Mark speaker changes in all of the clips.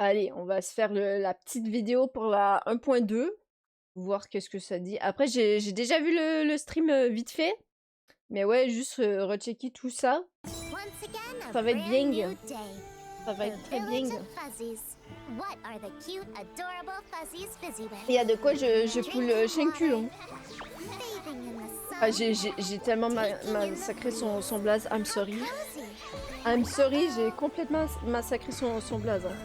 Speaker 1: Allez, on va se faire la petite vidéo pour la 1.2, voir qu'est-ce que ça dit. Après, j'ai déjà vu le stream vite fait, mais ouais, juste rechecker tout ça. Ça va être bien. Ça va être très bien. Il y a de quoi je poule Shenku. Hein. Ah, j'ai tellement massacré son blaze. I'm sorry. I'm sorry, j'ai complètement massacré son blaze. Hein.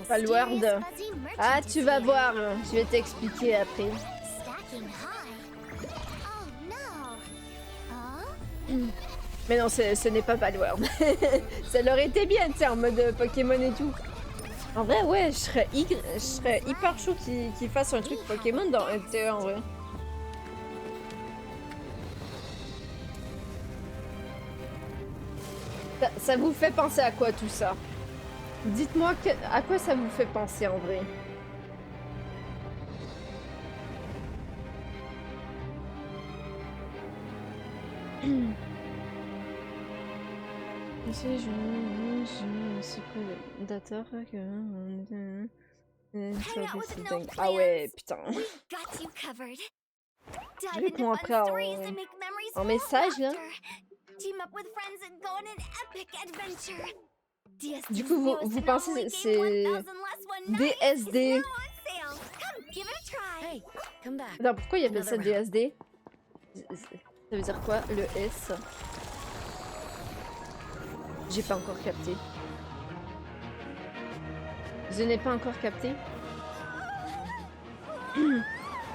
Speaker 1: Palward. Ah, tu vas voir. Je vais t'expliquer après. Mais non, ce n'est pas Palward. Ça leur été bien, tu sais, en mode Pokémon et tout. En vrai, ouais, je serais hyper chaud qu'ils fassent un truc Pokémon dans NT1, en vrai. Ça vous fait penser à quoi tout ça? Dites-moi à quoi ça vous fait penser en vrai. C'est quoi le dateur que... Ah ouais, putain. Je réponds après en message là. Du coup, vous pensez c'est DSD. Non, pourquoi il appelle ça DSD? Ça veut dire quoi, le S? J'ai pas encore capté. Je n'ai pas encore capté.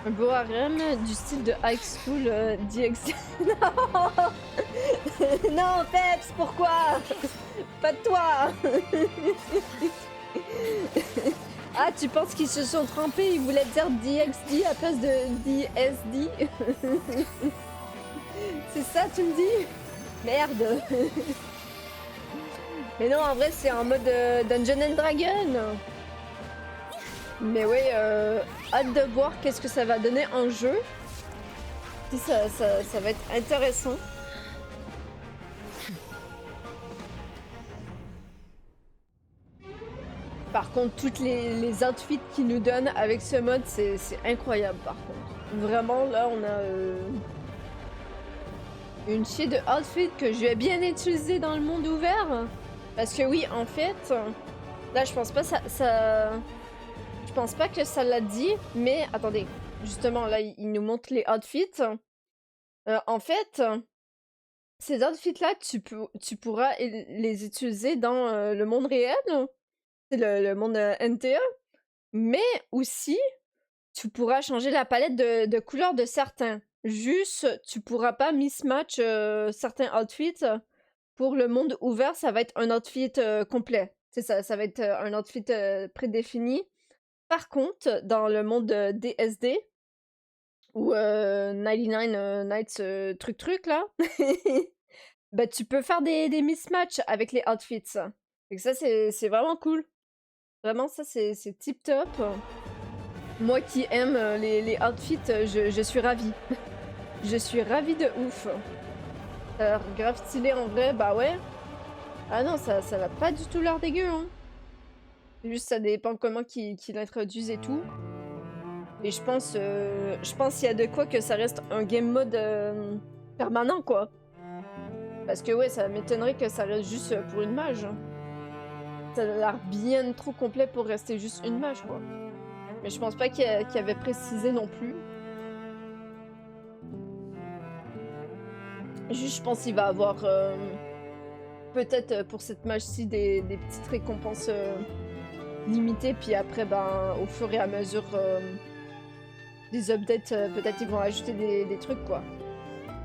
Speaker 1: Un beau harem du style de High School DxD. Non. Non, Peps, pourquoi? Pas de toi. Ah, tu penses qu'ils se sont trompés? Ils voulaient dire DxD à place de DSD. C'est ça, tu me dis? Merde. Mais non, en vrai, c'est en mode Dungeon and Dragon. Mais ouais, hâte de voir qu'est-ce que ça va donner en jeu. Ça va être intéressant. Par contre, toutes les outfits qu'ils nous donnent avec ce mode, c'est incroyable par contre. Vraiment, là, on a une chier de outfits que je vais bien utiliser dans le monde ouvert. Parce que oui, en fait, là, je pense pas je pense pas que ça l'a dit, mais attendez. Justement, là, il nous montre les outfits. En fait, ces outfits-là, tu pourras les utiliser dans le monde réel. C'est le monde NTE. Mais aussi, tu pourras changer la palette de couleurs de certains. Juste, tu pourras pas mismatch certains outfits. Pour le monde ouvert, ça va être un outfit complet. C'est ça, ça va être un outfit prédéfini. Par contre, dans le monde DSD, ou 99 Nights truc là, bah tu peux faire des mismatchs avec les outfits. Et ça, c'est vraiment cool. Vraiment, ça, c'est tip top. Moi qui aime les outfits, je suis ravie. Je suis ravie de ouf. Alors, grave stylé en vrai, bah ouais. Ah non, ça va pas du tout l'air dégueu, hein. Juste, ça dépend comment qu'ils l'introduisent et tout. Et je pense qu'il y a de quoi que ça reste un game mode permanent, quoi. Parce que ouais, ça m'étonnerait que ça reste juste pour une mage. Ça a l'air bien trop complet pour rester juste une mage, quoi. Mais je pense pas qu'il avait précisé non plus. Juste, je pense qu'il va avoir peut-être pour cette mage-ci des petites récompenses limitées. Puis après, ben, au fur et à mesure des updates, peut-être ils vont ajouter des trucs, quoi.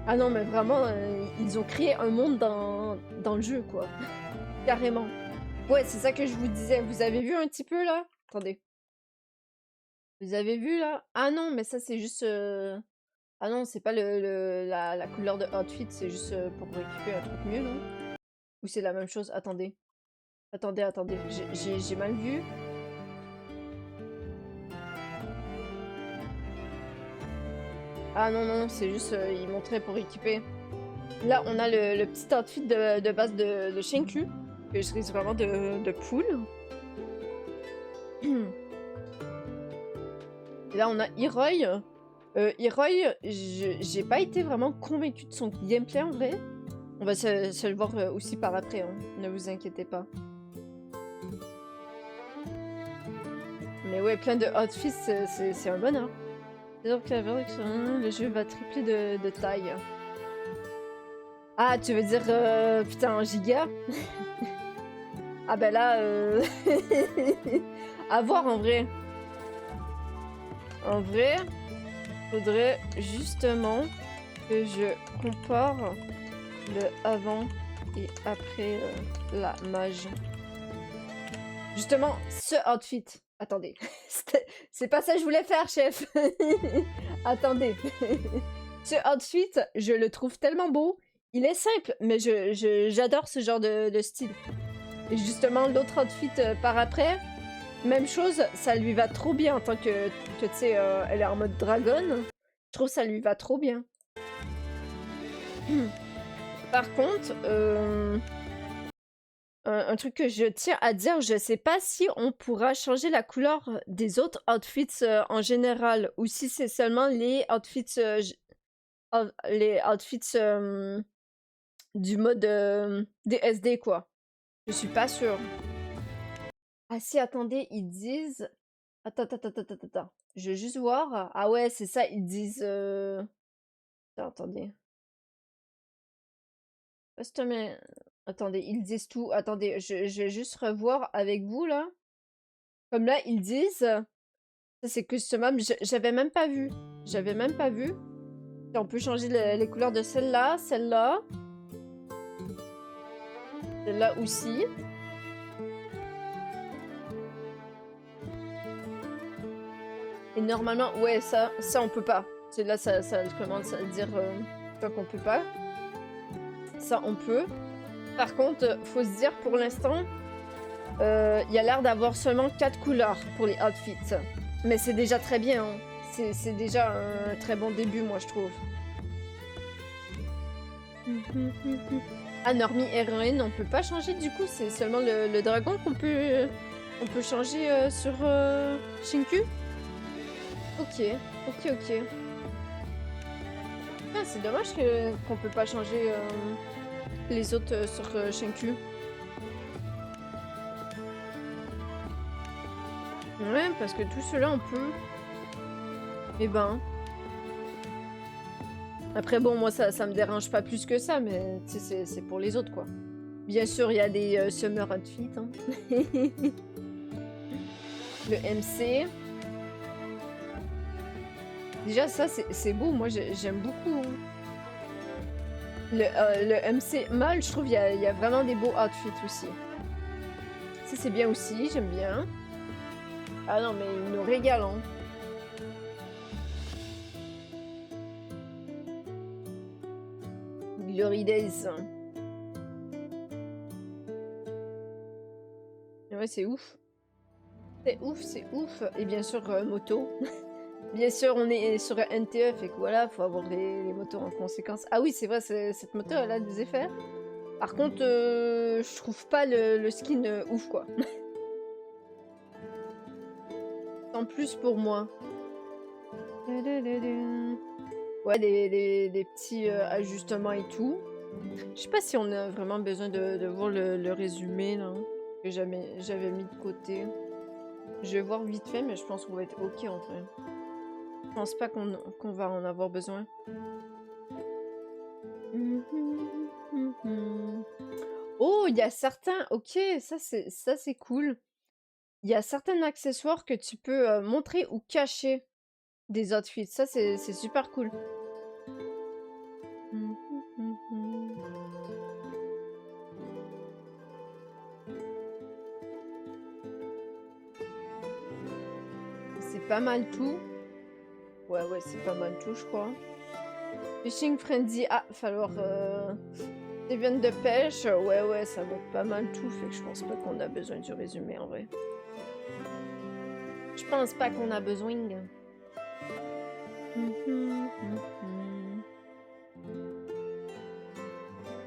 Speaker 1: Ah non, mais vraiment, ils ont créé un monde dans le jeu, quoi. Carrément. Ouais, c'est ça que je vous disais. Vous avez vu un petit peu, là? Attendez. Vous avez vu, là? Ah non, mais ça, c'est juste... Ah non, c'est pas la couleur de outfit, c'est juste pour récupérer un truc mieux, non? Ou c'est la même chose? Attendez. Attendez. J'ai mal vu. Ah non, c'est juste, il montrait pour équiper. Là, on a le petit outfit de base de Shinku, que je risque vraiment de pull. Et là, on a Hiroi. Hiroi, j'ai pas été vraiment convaincue de son gameplay en vrai. On va se le voir aussi par après, hein. Ne vous inquiétez pas. Mais ouais, plein de outfits, c'est un bonheur. C'est-à-dire que le jeu va tripler de taille. Ah, tu veux dire, putain, un giga? Ah ben là, à voir en vrai. En vrai, faudrait justement que je compare le avant et après la mage. Justement, ce outfit. Attendez, c'est pas ça que je voulais faire, chef. Attendez. Ce outfit, je le trouve tellement beau. Il est simple, mais j'adore ce genre de style. Et justement, l'autre outfit par après, même chose, ça lui va trop bien en tant que tu sais, elle est en mode dragon. Je trouve ça lui va trop bien. Par contre, un truc que je tiens à dire, je sais pas si on pourra changer la couleur des autres outfits en général, ou si c'est seulement les outfits, du mode DSD, quoi. Je suis pas sûre. Ah si, attendez, ils disent... Attends. Je vais juste voir. Ah ouais, c'est ça, ils disent... Attendez. Attendez, ils disent tout. Attendez, je vais juste revoir avec vous, là. Comme là, ils disent... Ça, c'est customable. J'avais même pas vu. J'avais même pas vu. Et on peut changer les couleurs de celle-là, celle-là. Celle-là aussi. Et normalement, ouais, ça on peut pas. C'est là, ça commence à dire qu'on peut pas. Ça, on peut. Par contre, faut se dire, pour l'instant, il y a l'air d'avoir seulement 4 couleurs pour les outfits. Mais c'est déjà très bien. Hein. C'est déjà un très bon début, moi, je trouve. Ah, Normie héroïne, on peut pas changer du coup. C'est seulement le dragon qu'on peut, on peut changer sur Shinku. Ok. Ah, c'est dommage qu'on peut pas changer les autres sur Shinku. Ouais, parce que tout cela on peut. Eh ben. Après bon, moi ça me dérange pas plus que ça, mais c'est pour les autres quoi. Bien sûr, il y a des summer outfits. Hein. Le MC. Déjà ça c'est beau, moi j'aime beaucoup. Hein. Le MC mâle, je trouve il y a vraiment des beaux outfits aussi. Ça c'est bien aussi, j'aime bien. Ah non mais il nous régale hein. Glory Days. Ouais c'est ouf. C'est ouf. Et bien sûr moto. Bien sûr, on est sur un NTE, fait que voilà, faut avoir les motos en conséquence. Ah oui, c'est vrai, cette moto, elle a des effets. Par contre, je trouve pas le skin ouf, quoi. En plus pour moi. Ouais, des petits ajustements et tout. Je sais pas si on a vraiment besoin de voir le résumé, là, que j'avais mis de côté. Je vais voir vite fait, mais je pense qu'on va être ok, en vrai. Je pense pas qu'on va en avoir besoin. Oh, il y a certains... Ok, ça c'est cool. Il y a certains accessoires que tu peux montrer ou cacher des outfits. Ça, c'est super cool. C'est pas mal tout. Ouais, c'est pas mal tout, je crois. Fishing Frenzy. Ah, falloir... Des viennes de pêche. Ouais, ça va être pas mal tout. Fait que je pense pas qu'on a besoin du résumé, en vrai. Je pense pas qu'on a besoin.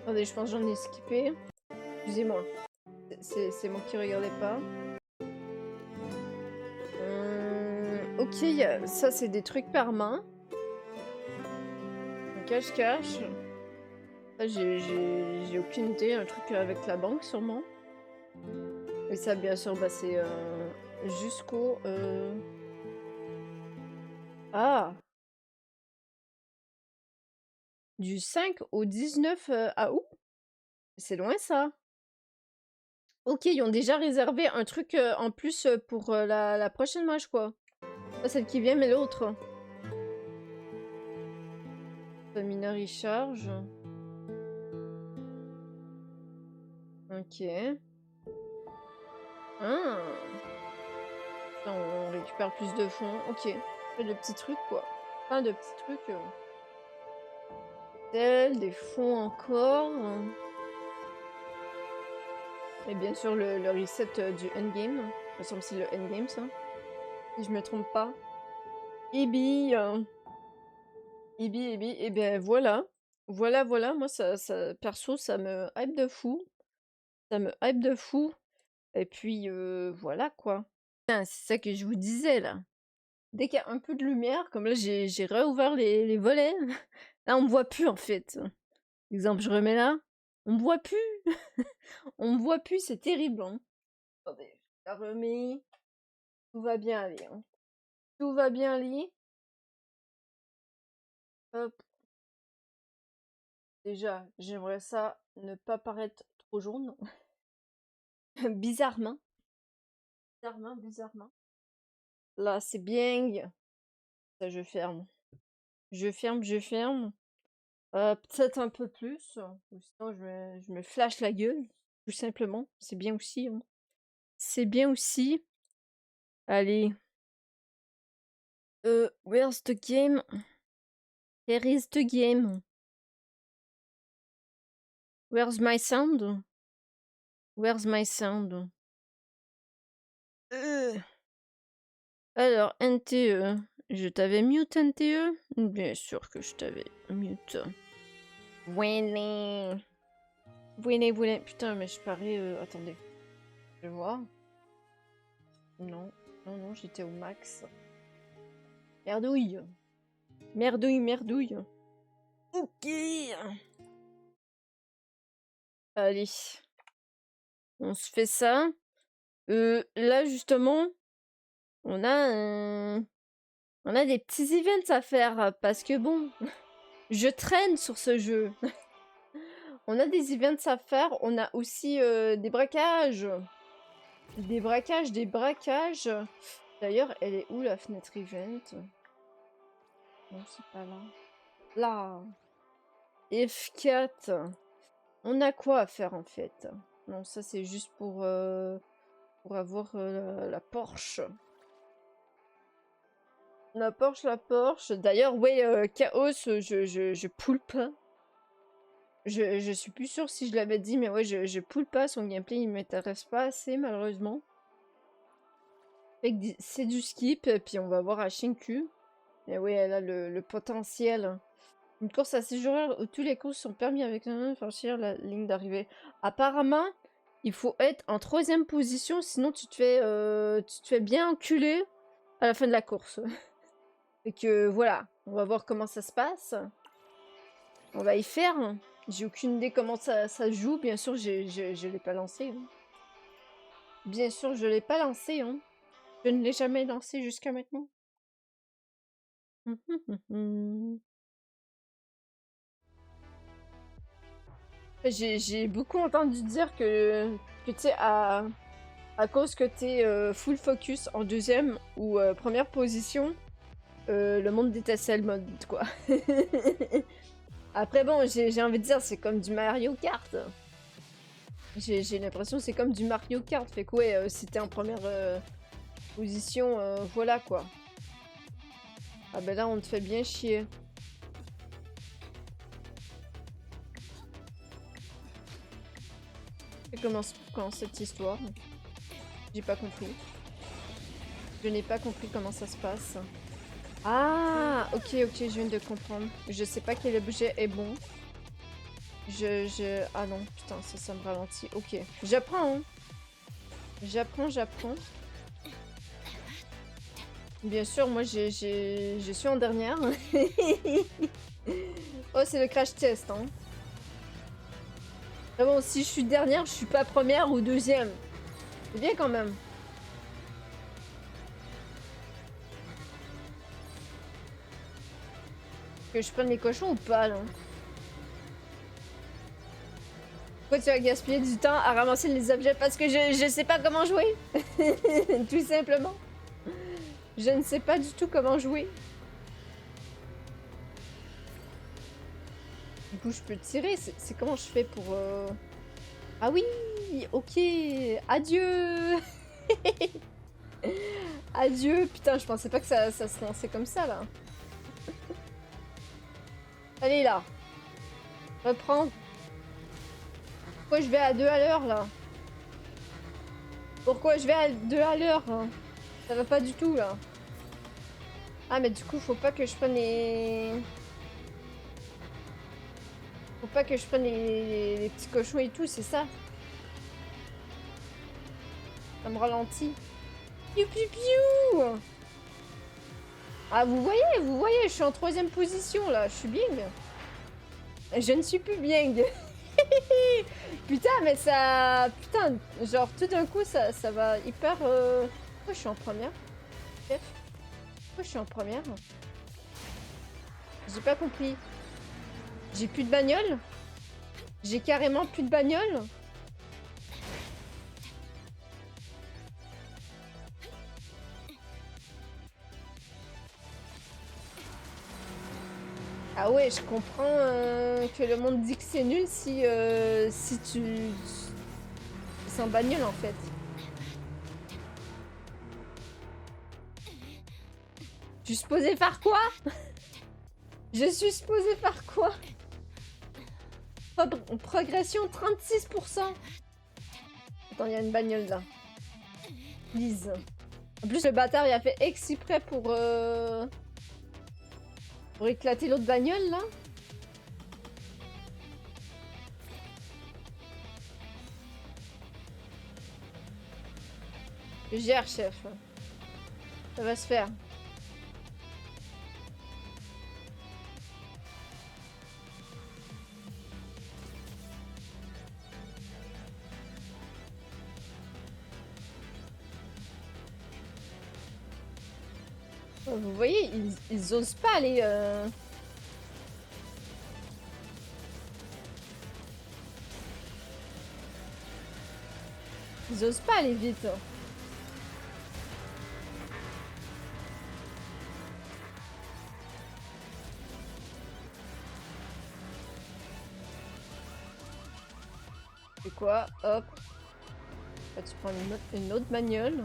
Speaker 1: Attendez, je pense que j'en ai skippé. Excusez-moi. C'est moi qui regardais pas. Ok, ça c'est des trucs par main. Un cache-cache. Ça j'ai aucune idée. Un truc avec la banque sûrement. Et ça bien sûr bah, c'est jusqu'au... Ah! Du 5 au 19 août? C'est loin ça. Ok, ils ont déjà réservé un truc en plus pour la prochaine match quoi. Pas celle qui vient mais l'autre. Le mineur il charge. Ok. Ah. On récupère plus de fonds. Ok. De petits trucs quoi. Plein de petits trucs. Des fonds encore. Et bien sûr le reset du endgame. Ça me semble que c'est le endgame ça. Si je me trompe pas. Ibi. Ibi. Et bien voilà. Voilà. Moi ça perso ça me hype de fou. Ça me hype de fou. Et puis voilà quoi. Putain, c'est ça que je vous disais là. Dès qu'il y a un peu de lumière, comme là j'ai réouvert les volets. Là on me voit plus en fait. Exemple, je remets là. On me voit plus. On me voit plus, c'est terrible. Hein. Attendez, je la remets. Tout va bien aller. Hein. Tout va bien aller. Hop. Déjà, j'aimerais ça ne pas paraître trop jaune. Bizarrement. Bizarrement. Là, c'est bien. Ça, je ferme. Je ferme. Peut-être un peu plus. Ou sinon, je me flash la gueule. Tout simplement. C'est bien aussi. Hein. C'est bien aussi. Allez. Where's the game? Here is the game. Where's my sound? Where's my sound? Alors, NTE. Je t'avais mute, NTE? Bien sûr que je t'avais mute. Winnie. Putain, mais je parais... Attendez. Je vais voir. Non, j'étais au max. Merdouille. Ok. Allez. On se fait ça. Là, justement, on a des petits events à faire. Parce que bon, je traîne sur ce jeu. On a des events à faire. On a aussi des braquages. Des braquages. D'ailleurs, elle est où la fenêtre event? Non, c'est pas là. Là. F4. On a quoi à faire en fait? Non, ça c'est juste pour avoir la Porsche. La Porsche. D'ailleurs, ouais, Chaos, je pull pas. Je suis plus sûre si je l'avais dit, mais ouais, je pull pas. Son gameplay, il m'intéresse pas assez, malheureusement. C'est du skip, et puis on va voir à Shinku. Et oui, elle a le potentiel. Une course à 6 joueurs où tous les courses sont permis avec franchir la ligne d'arrivée. Apparemment, il faut être en 3e position, sinon tu te fais bien enculer à la fin de la course. Et que voilà, on va voir comment ça se passe. On va y faire. J'ai aucune idée comment ça se joue. Bien sûr, je l'ai pas lancé. Hein. Bien sûr, je l'ai pas lancé. Hein. Je ne l'ai jamais lancé jusqu'à maintenant. J'ai beaucoup entendu dire que tu sais, à cause que t'es full focus en 2e ou première position, le monde détestait le mode, quoi. Après, bon, j'ai envie de dire, c'est comme du Mario Kart. J'ai l'impression que c'est comme du Mario Kart. Fait que, ouais, si t'es en première position, voilà, quoi. Ah ben là, on te fait bien chier. Et comment cette histoire? J'ai pas compris. Je n'ai pas compris comment ça se passe. Ah, ok, je viens de comprendre. Je sais pas quel objet est bon. Ah non, putain, ça me ralentit. Ok, j'apprends, hein. J'apprends. Bien sûr, moi, je suis en dernière. Oh, c'est le crash test, hein. Mais bon, si je suis dernière, je suis pas première ou deuxième. C'est bien quand même. Que je prenne les cochons ou pas, là? Pourquoi tu vas gaspiller du temps à ramasser les objets? Parce que je sais pas comment jouer. Tout simplement. Je ne sais pas du tout comment jouer. Du coup, je peux tirer. C'est comment je fais pour... Ah oui, ok. Adieu. Adieu. Putain, je pensais pas que ça se lançait comme ça, là. Allez, là. Reprends. Pourquoi je vais à 2 à l'heure, là? Pourquoi je vais à 2 à l'heure, hein? Ça va pas du tout, là. Ah, mais du coup, faut pas que je prenne les... Faut pas que je prenne les petits cochons et tout, c'est ça? Ça me ralentit. Piou piou piou! Ah, vous voyez, je suis en 3ème position, là. Je suis bien. Je ne suis plus bien. Putain, mais ça... Putain, genre, tout d'un coup, ça va hyper... Pourquoi je suis en première? Chef? Pourquoi je suis en première? J'ai pas compris. J'ai plus de bagnole? J'ai carrément plus de bagnole? Ah ouais, je comprends que le monde dit que c'est nul si tu... C'est en bagnole en fait. Je suis supposée faire quoi? Je suis supposée faire quoi? Progression 36%. Attends, il y a une bagnole là. Lise. En plus, le bâtard, il a fait exprès pour éclater l'autre bagnole là. Je gère, chef. Ça va se faire. Vous voyez, ils osent pas aller... Ils osent pas aller vite. C'est quoi? Hop. Là, tu prends une autre bagnole.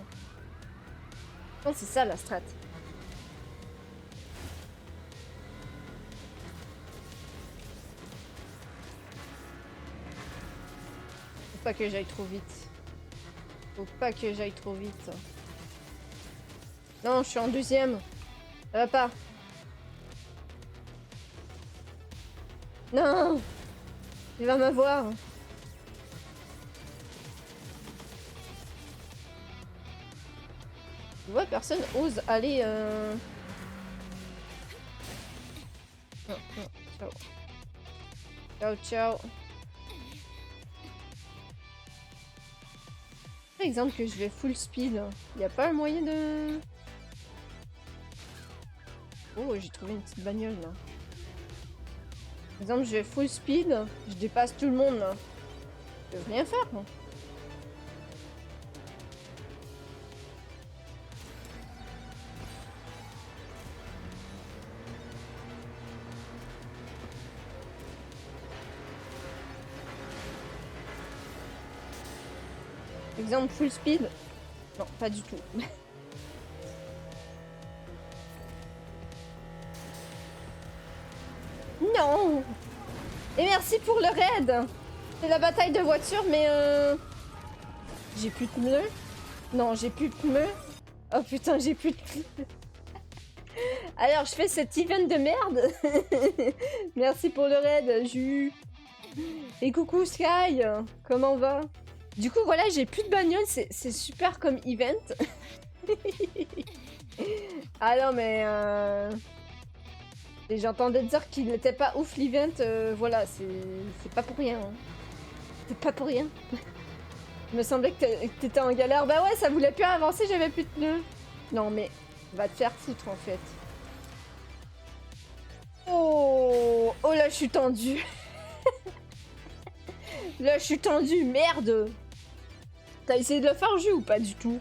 Speaker 1: Oh, c'est ça la strat. Faut pas que j'aille trop vite. Faut pas que j'aille trop vite. Non, je suis en 2ème. Ça va pas. Non! Il va m'avoir. Tu vois, personne ose aller... Non, non, ciao. Ciao, ciao. Par exemple que je vais full speed. Il n'y a pas un moyen de... Oh, j'ai trouvé une petite bagnole là. Par exemple, je vais full speed. Je dépasse tout le monde là. Je peux rien faire moi. Exemple full speed. Non, pas du tout. Non! Et merci pour le raid! C'est la bataille de voiture, mais j'ai plus de pneus. Non, j'ai plus de pneus. Oh putain, j'ai plus de pneus. Alors, je fais cet event de merde. Merci pour le raid, Jus. Et coucou Sky, comment on va? Du coup, voilà, j'ai plus de bagnole, c'est super comme event. Ah non, mais et j'entendais dire qu'il n'était pas ouf l'event, voilà, c'est pas pour rien. Hein. C'est pas pour rien. Il me semblait que t'étais en galère. Bah ouais, ça voulait plus avancer, j'avais plus de pneus. Non mais, va te faire foutre en fait. Oh, oh là, je suis tendue. Là, je suis tendue, merde. T'as essayé de le faire jus ou pas du tout?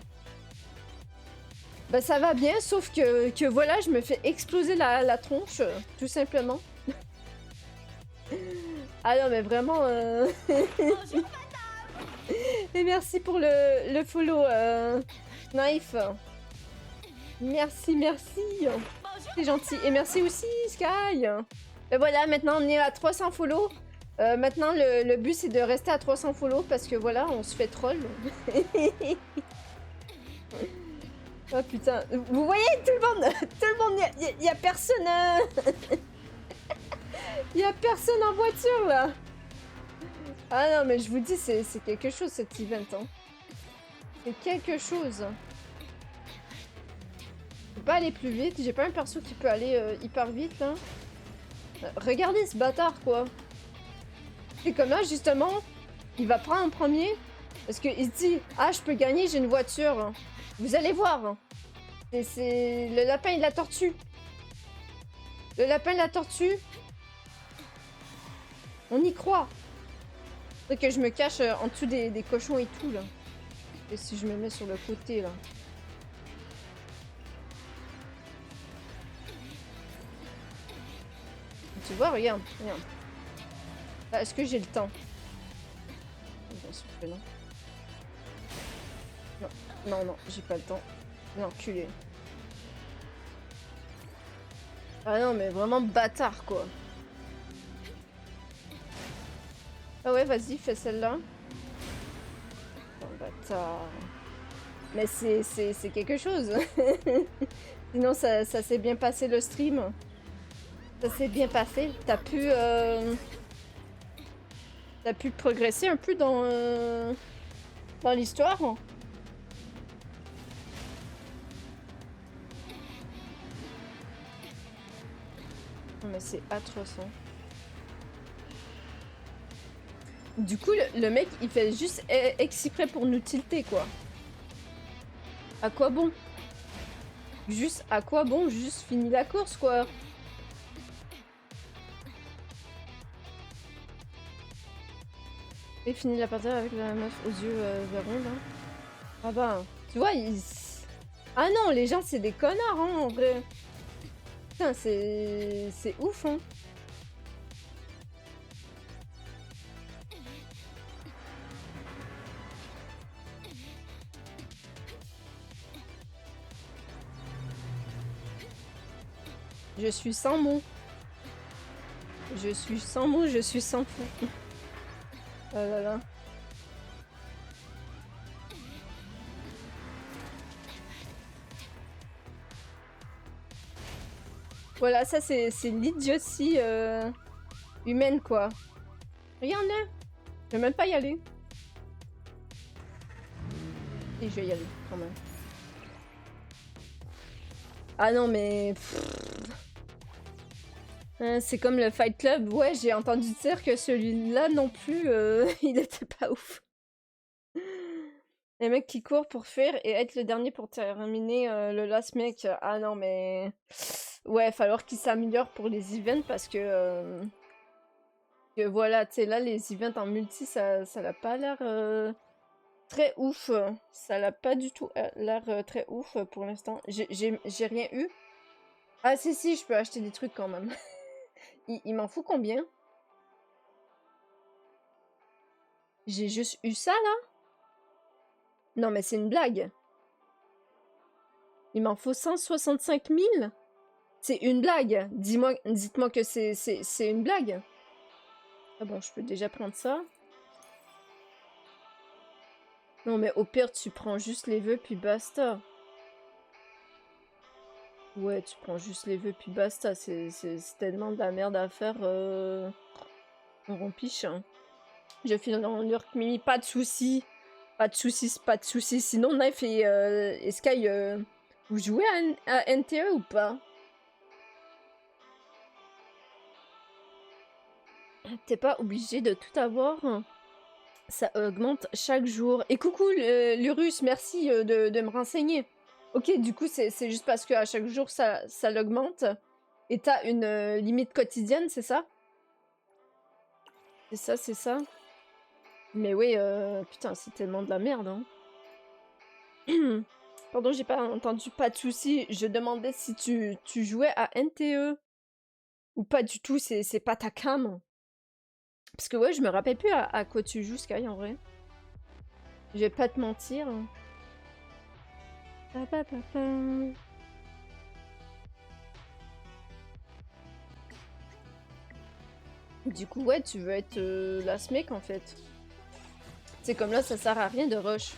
Speaker 1: Bah ça va bien, sauf que voilà, je me fais exploser la tronche, tout simplement. Ah non, mais vraiment... Et merci pour le follow, Knife. Merci, merci. C'est gentil. Et merci aussi, Sky. Et voilà, maintenant on est à 300 follow. Maintenant, le but, c'est de rester à 300 follow parce que voilà, on se fait troll. Oh putain, vous voyez tout le monde, y a personne, y a personne en voiture là. Ah non, mais je vous dis, c'est quelque chose cet event. Hein. C'est quelque chose. Je peux pas aller plus vite, j'ai pas un perso qui peut aller hyper vite là. Regardez ce bâtard quoi. C'est comme là justement, il va prendre en premier parce qu'il se dit ah je peux gagner, j'ai une voiture. Vous allez voir. C'est le lapin et la tortue. Le lapin et la tortue. On y croit. C'est que je me cache en dessous des cochons et tout là. Et si je me mets sur le côté là. Tu vois, regarde, regarde. Bah, est-ce que j'ai le temps? Bien sûr que non. Non, non, non, j'ai pas le temps. L'enculé. Ah non, mais vraiment bâtard, quoi. Ah ouais, vas-y, fais celle-là. Oh, bâtard. Mais c'est quelque chose. Sinon, ça s'est bien passé le stream. Ça s'est bien passé. T'as pu progresser un peu dans l'histoire. Mais c'est atroce. Hein. Du coup, le mec, il fait juste exprès pour nous tilter, quoi. À quoi bon? Juste, à quoi bon? Juste fini la course, quoi. Et fini la partie avec la meuf aux yeux verrons, là. Ah bah, tu vois, Ah non, les gens, c'est des connards, hein, en vrai. Putain, c'est ouf, hein. Je suis sans mots. Je suis sans mots, je suis sans fou. Oh là là. Voilà, ça c'est l'idiotie humaine, quoi. Regarde là. Je vais même pas y aller. Et je vais y aller, quand même. Ah non, mais... c'est comme le Fight Club. Ouais, j'ai entendu dire que celui-là non plus, il était pas ouf. Les mecs qui courent pour fuir et être le dernier pour terminer le last mec. Ah non, mais... Ouais, il va falloir qu'ils s'améliorent pour les events parce que voilà, tu sais, là, les events en multi, ça n'a pas l'air très ouf. Ça n'a pas du tout l'air très ouf pour l'instant. J'ai rien eu. Ah si, je peux acheter des trucs quand même. il m'en fout combien? J'ai juste eu ça, là? Non, mais c'est une blague. Il m'en faut 165 000? C'est une blague. Dites-moi que c'est une blague. Ah bon, je peux déjà prendre ça. Non, mais au pire, tu prends juste les vœux, puis basta. Ouais, tu prends juste les vœux, puis basta. C'est tellement de la merde à faire. On rompiche. Hein. Je file dans l'urk Mimi, pas de soucis. Pas de soucis, pas de soucis. Sinon, Knife et Sky, vous jouez à NTE ou pas? T'es pas obligé de tout avoir. Ça augmente chaque jour. Et coucou Lurus, merci de me renseigner. Ok, du coup, c'est juste parce qu'à chaque jour, ça l'augmente. Et t'as une limite quotidienne, c'est ça? C'est ça, c'est ça. Mais oui, putain, c'est tellement de la merde, hein. Pardon, j'ai pas entendu, pas de soucis. Je demandais si tu jouais à NTE. Ou pas du tout, c'est pas ta cam. Parce que ouais, je me rappelle plus à quoi tu joues, Sky, en vrai. Je vais pas te mentir. Du coup, ouais, tu veux être la SMEC, en fait. C'est comme là, ça sert à rien de rush.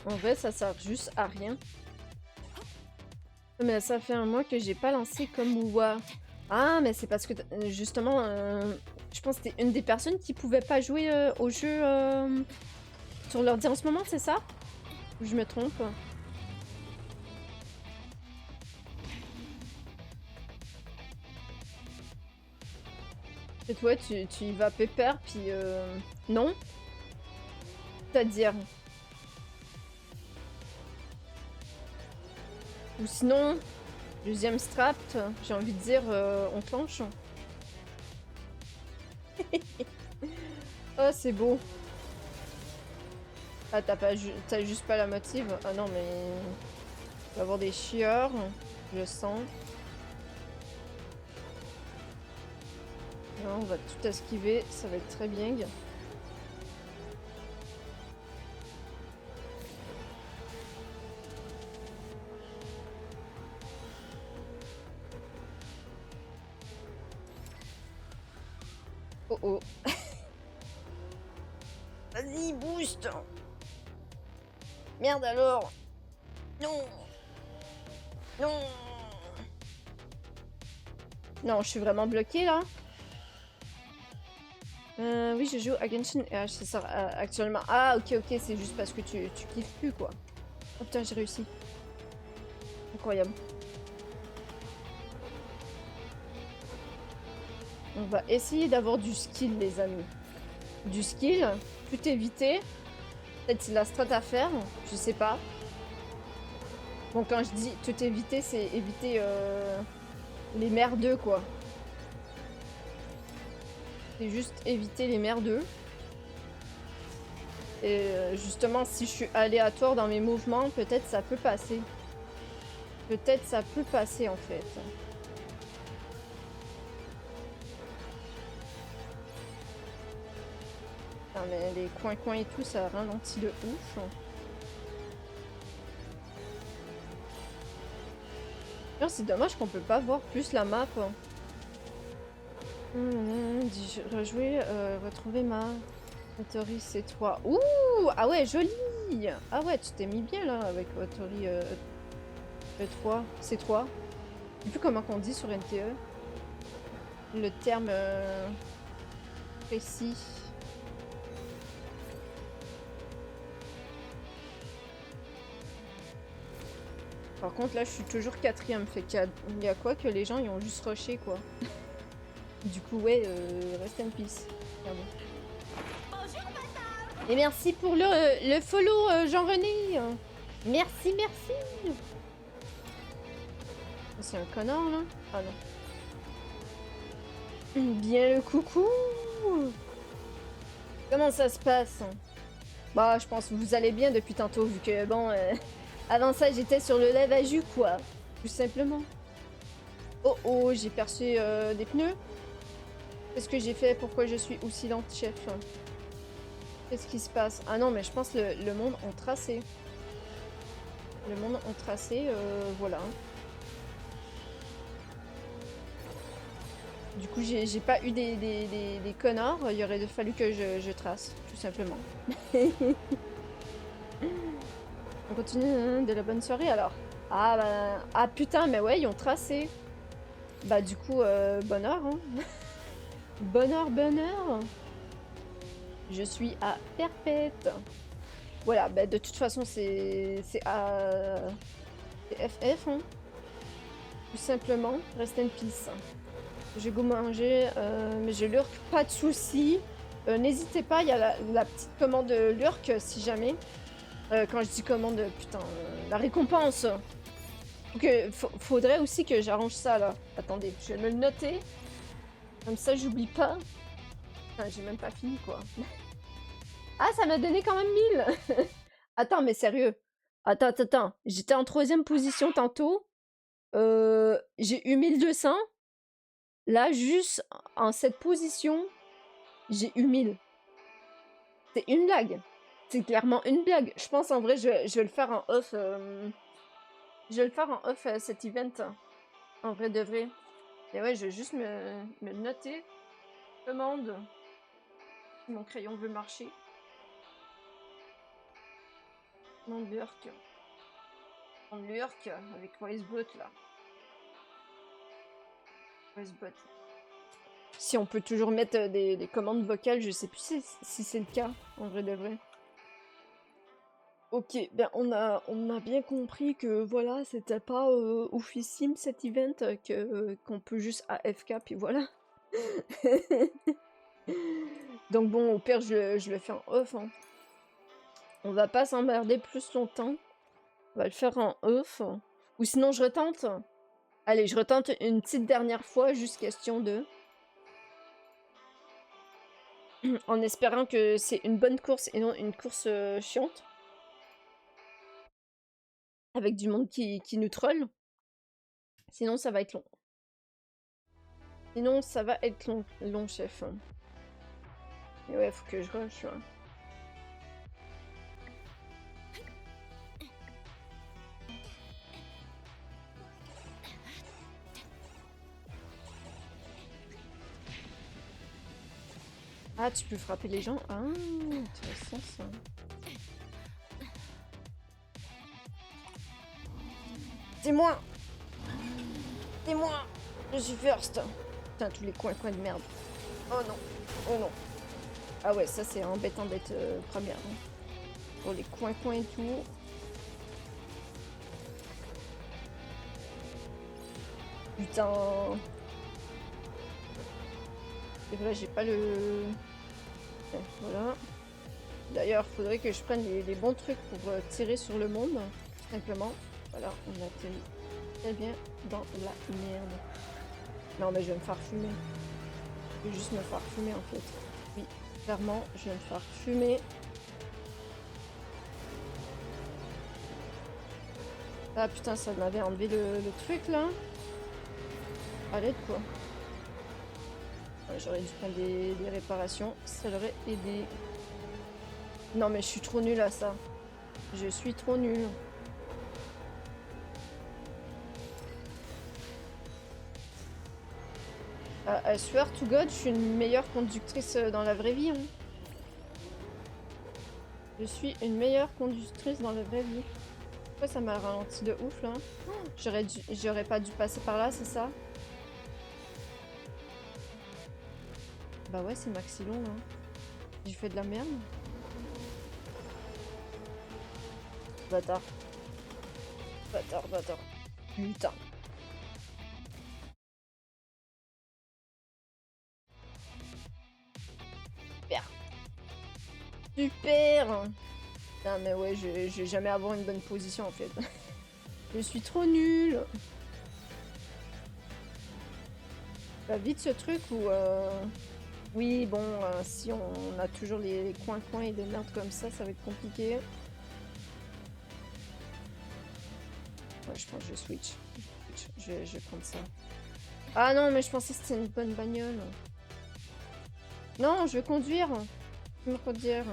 Speaker 1: En vrai, ça sert juste à rien. Mais ça fait un mois que j'ai pas lancé comme WoW. Ah, mais c'est parce que, justement, je pense que t'es une des personnes qui pouvait pas jouer au jeu sur l'ordi en ce moment, c'est ça? Ou je me trompe? Et toi, tu y vas pépère, puis non? C'est-à-dire... Ou sinon, deuxième strat, j'ai envie de dire, on clenche. Oh, c'est beau. Ah, t'as juste pas la motive. Ah non, mais... Il va y avoir des chieurs, je sens. Non, on va tout esquiver, ça va être très bien. Oh oh. Vas-y, boost. Merde alors. Non. Non. Non, je suis vraiment bloquée là. Oui, je joue à Genshin et c'est ça actuellement. Ah, ok, ok, c'est juste parce que tu kiffes plus quoi. Oh putain, j'ai réussi. Incroyable. On va essayer d'avoir du skill, les amis. Du skill, tout éviter. Peut-être c'est la strat à faire, je sais pas. Bon, quand je dis tout éviter, c'est éviter les merdeux, quoi. C'est juste éviter les merdeux. Et justement, si je suis aléatoire dans mes mouvements, peut-être ça peut passer. Peut-être ça peut passer, en fait. Non, mais les coins-coins et tout, ça ralentit de ouf. C'est dommage qu'on peut pas voir plus la map. Rejouer, retrouver ma Autori C3. Ouh! Ah ouais, joli! Ah ouais, tu t'es mis bien là avec Autori E3, C3. Je sais plus comment on dit sur NTE. Le terme précis. Par contre, là, je suis toujours 4ème. Fait qu'il y a quoi que les gens, ils ont juste rushé, quoi. Du coup, ouais, rest in peace. Pardon. Et merci pour le follow, Jean-René. Merci, merci. C'est un connard, là? Ah non. Bien le coucou. Comment ça se passe? Bah, je pense que vous allez bien depuis tantôt, vu que, bon... Avant ça, j'étais sur le lève à jus, quoi. Tout simplement. Oh oh, j'ai percé des pneus. Qu'est-ce que j'ai fait? Pourquoi je suis aussi lente, chef? Qu'est-ce qui se passe? Ah non, mais je pense que le monde ont tracé. Le monde ont tracé, voilà. Du coup, j'ai pas eu des connards. Il aurait fallu que je trace, tout simplement. On continue de la bonne soirée alors. Ah bah... Ah putain, mais ouais, ils ont tracé. Bah du coup, bonheur, hein. Bonheur, bonheur. Je suis à Perpète. Voilà, bah, de toute façon, c'est FF, hein. Tout simplement. Rest in peace. J'ai go manger, mais je lurk, pas de soucis. N'hésitez pas, il y a la petite commande lurk, si jamais. Quand je dis commande, putain, la récompense. Faudrait aussi que j'arrange ça, là. Attendez, je vais me le noter. Comme ça, j'oublie pas. Putain, j'ai même pas fini, quoi. Ah, ça m'a donné quand même 1000. Attends, mais sérieux. Attends. J'étais en 3e position tantôt. J'ai eu 1200. Là, juste en cette position, j'ai eu 1000. C'est une blague. C'est clairement une blague. Je pense en vrai, je vais le faire en off. Je vais le faire en off cet event. En vrai de vrai. Et ouais, je vais juste me noter. Commande. Si mon crayon veut marcher. Mon lurk. Mon lurk avec Wisebot là. Wisebot. Si on peut toujours mettre des commandes vocales, je sais plus si c'est le cas, en vrai de vrai. Ok, ben on a bien compris que voilà, c'était pas oufissime cet event, qu'on peut juste AFK, puis voilà. Donc bon, au pire, je le fais en off. Hein. On va pas s'emmerder plus longtemps. On va le faire en off. Ou sinon, je retente. Allez, je retente une petite dernière fois, juste question de... En espérant que c'est une bonne course et non une course chiante. Avec du monde qui nous troll. Sinon, ça va être long. Sinon, ça va être long, chef. Et ouais, faut que je rush. Hein. Ah, tu peux frapper les gens? Ah, intéressant ça. C'est moi! C'est moi! Je suis first! Putain, tous les coins de merde. Oh non! Oh non! Ah ouais, ça c'est embêtant d'être première. Hein. Pour les coins et tout. Putain! C'est vrai, j'ai pas le... Ouais, voilà. D'ailleurs, faudrait que je prenne les bons trucs pour tirer sur le monde. Tout simplement. Voilà, on atterrit très bien dans la merde. Non, mais je vais me faire fumer. Je vais juste me faire fumer en fait. Oui, clairement, je vais me faire fumer. Ah putain, ça m'avait enlevé le truc là. Allez quoi. Ouais, j'aurais dû prendre des réparations. Ça l'aurait aidé. Non, mais je suis trop nulle à ça. Je suis trop nulle. I swear to God, je suis une meilleure conductrice dans la vraie vie. Hein. Je suis une meilleure conductrice dans la vraie vie. Pourquoi ça m'a ralenti de ouf là? J'aurais pas dû passer par là, c'est ça? Bah ouais, c'est Maxilon là. J'ai fait de la merde. Bâtard. Bâtard. Putain. Super. Putain, mais ouais, je vais jamais avoir une bonne position en fait. Je suis trop nulle. Va vite ce truc ou... Oui, bon, si on a toujours les coins et des merdes comme ça va être compliqué. Ouais, je pense que je switch. Je vais prendre ça. Ah non, mais je pensais que c'était une bonne bagnole. Non, je veux conduire. Je veux me conduire.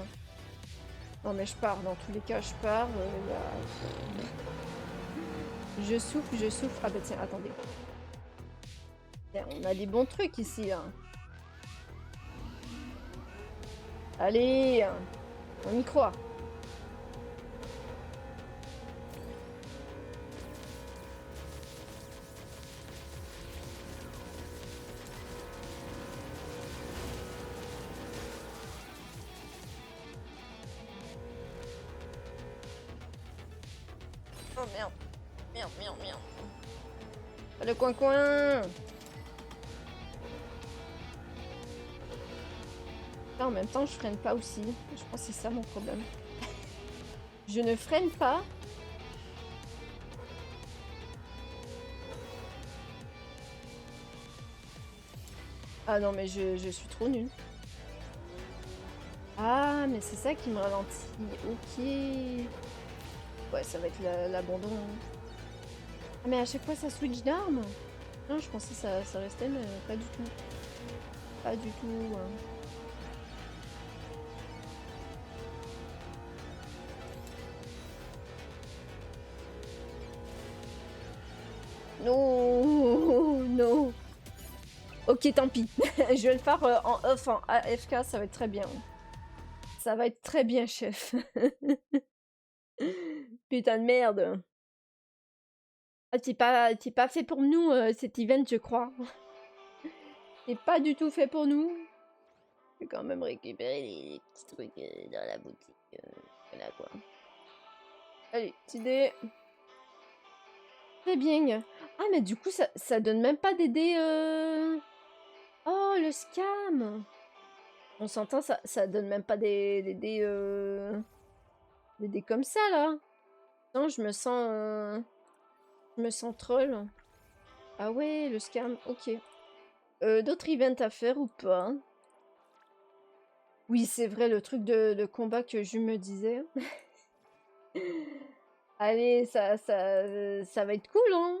Speaker 1: Non, mais je pars. Dans tous les cas, je pars. Je souffle. Ah bah tiens, attendez. Tiens, on a des bons trucs ici. Hein. Allez, on y croit. Oh merde. Merde, merde, merde. Pas le coin-coin. En même temps, je freine pas aussi. Je pense que c'est ça mon problème. Je ne freine pas. Ah non, mais je suis trop nulle. Ah, mais c'est ça qui me ralentit. Ok. Ouais, ça va être l'abandon. Ah, mais à chaque fois, ça switch d'armes. Non, je pensais que ça restait, mais pas du tout. Pas du tout. Hein. Non, non. Ok, tant pis. Je vais le faire en off, en AFK, ça va être très bien. Ça va être très bien, chef. Putain de merde. Ah, t'es pas fait pour nous, cet event, je crois. T'es pas du tout fait pour nous. Je vais quand même récupérer les petits trucs dans la boutique. Voilà, quoi. Allez, petite idée. Très bien. Ah, mais du coup, ça donne même pas des dés... Oh, le scam. On s'entend, ça donne même pas des dés... Des dés comme ça, là. Non, je me sens... Je me sens troll. Ah ouais, le scam, ok. D'autres events à faire ou pas? Oui, c'est vrai, le truc de combat que je me disais. Allez, ça va être cool, hein?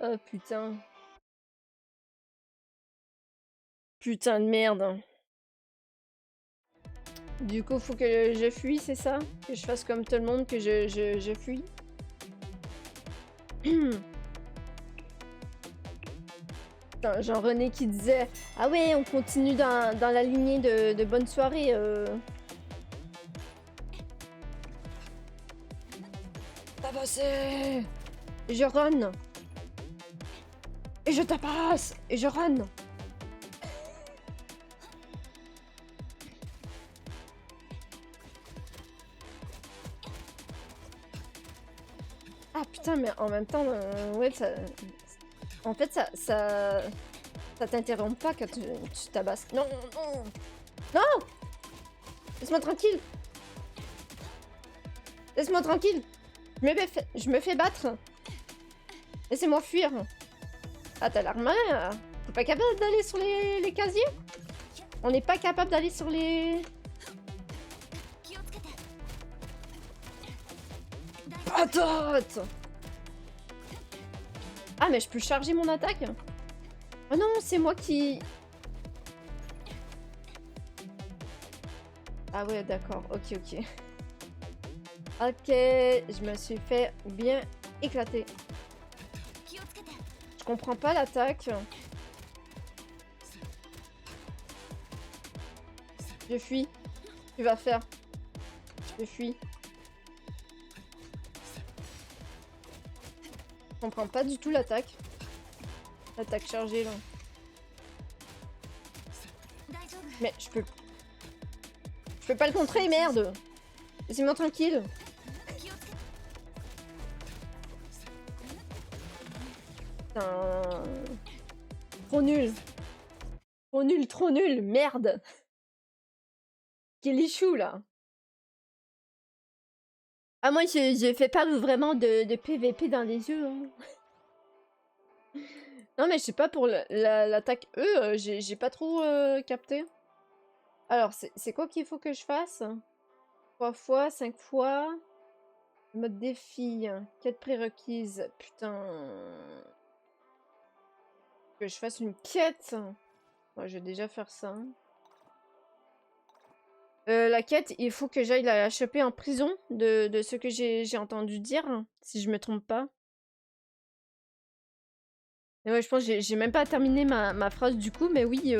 Speaker 1: Oh, putain. Putain de merde. Du coup, faut que je fuis, c'est ça? Que je fasse comme tout le monde, que je fuis? Jean-René qui disait « Ah ouais, on continue dans la lignée de bonne soirée. Tabassé. Et je run. Et je tapasse. Et je run. Ah putain, mais en même temps, ouais, ça... En fait, ça t'interrompt pas quand tu tabasses. Non, non. Non. Laisse-moi tranquille. Laisse-moi tranquille. Je me fais battre. Laissez-moi fuir. Ah, t'as l'air malin. T'es pas capable d'aller sur les casiers? On n'est pas capable d'aller sur les... Patate! Ah, mais je peux charger mon attaque? Oh non, c'est moi qui... Ah ouais, d'accord. Ok, ok. Ok, je me suis fait bien éclater. Je comprends pas l'attaque. Je fuis. Tu vas faire. Je fuis. Je comprends pas du tout l'attaque. L'attaque chargée là. Mais je peux... Je peux pas le contrer, merde. Laissez-moi tranquille. Putain. Trop nul. Trop nul, trop nul. Merde. Quel échoue là. Ah moi je fais pas vraiment de PVP dans les yeux. Hein. Non mais je sais pas pour l'attaque E, j'ai pas trop capté. Alors c'est quoi qu'il faut que je fasse? 3 fois, 5 fois. Mode défi. Quête prérequise. Putain. Que je fasse une quête. Bon, je vais déjà faire ça. La quête, il faut que j'aille la choper en prison, de ce que j'ai entendu dire, si je me trompe pas. Et ouais, je pense que j'ai même pas terminé ma phrase du coup, mais oui.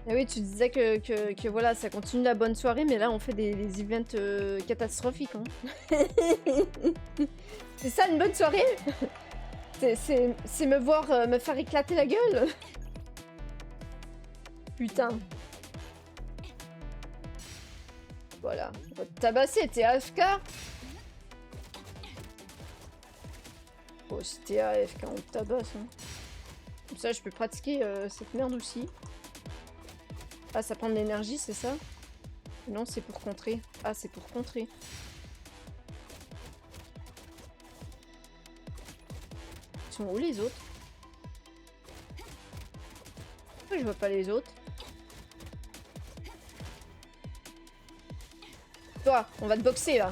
Speaker 1: Ah oui, tu disais que voilà, ça continue la bonne soirée, mais là on fait des events catastrophiques. Hein. C'est ça une bonne soirée? C'est me voir me faire éclater la gueule? Putain. Voilà. On va te tabasser, t'es AFK. Oh, si t'es AFK, on te tabasse. Hein. Comme ça, je peux pratiquer cette merde aussi. Ah, ça prend de l'énergie, c'est ça? Non, c'est pour contrer. Ah, c'est pour contrer. Ils sont où les autres? Pourquoi je vois pas les autres? Toi, on va te boxer là.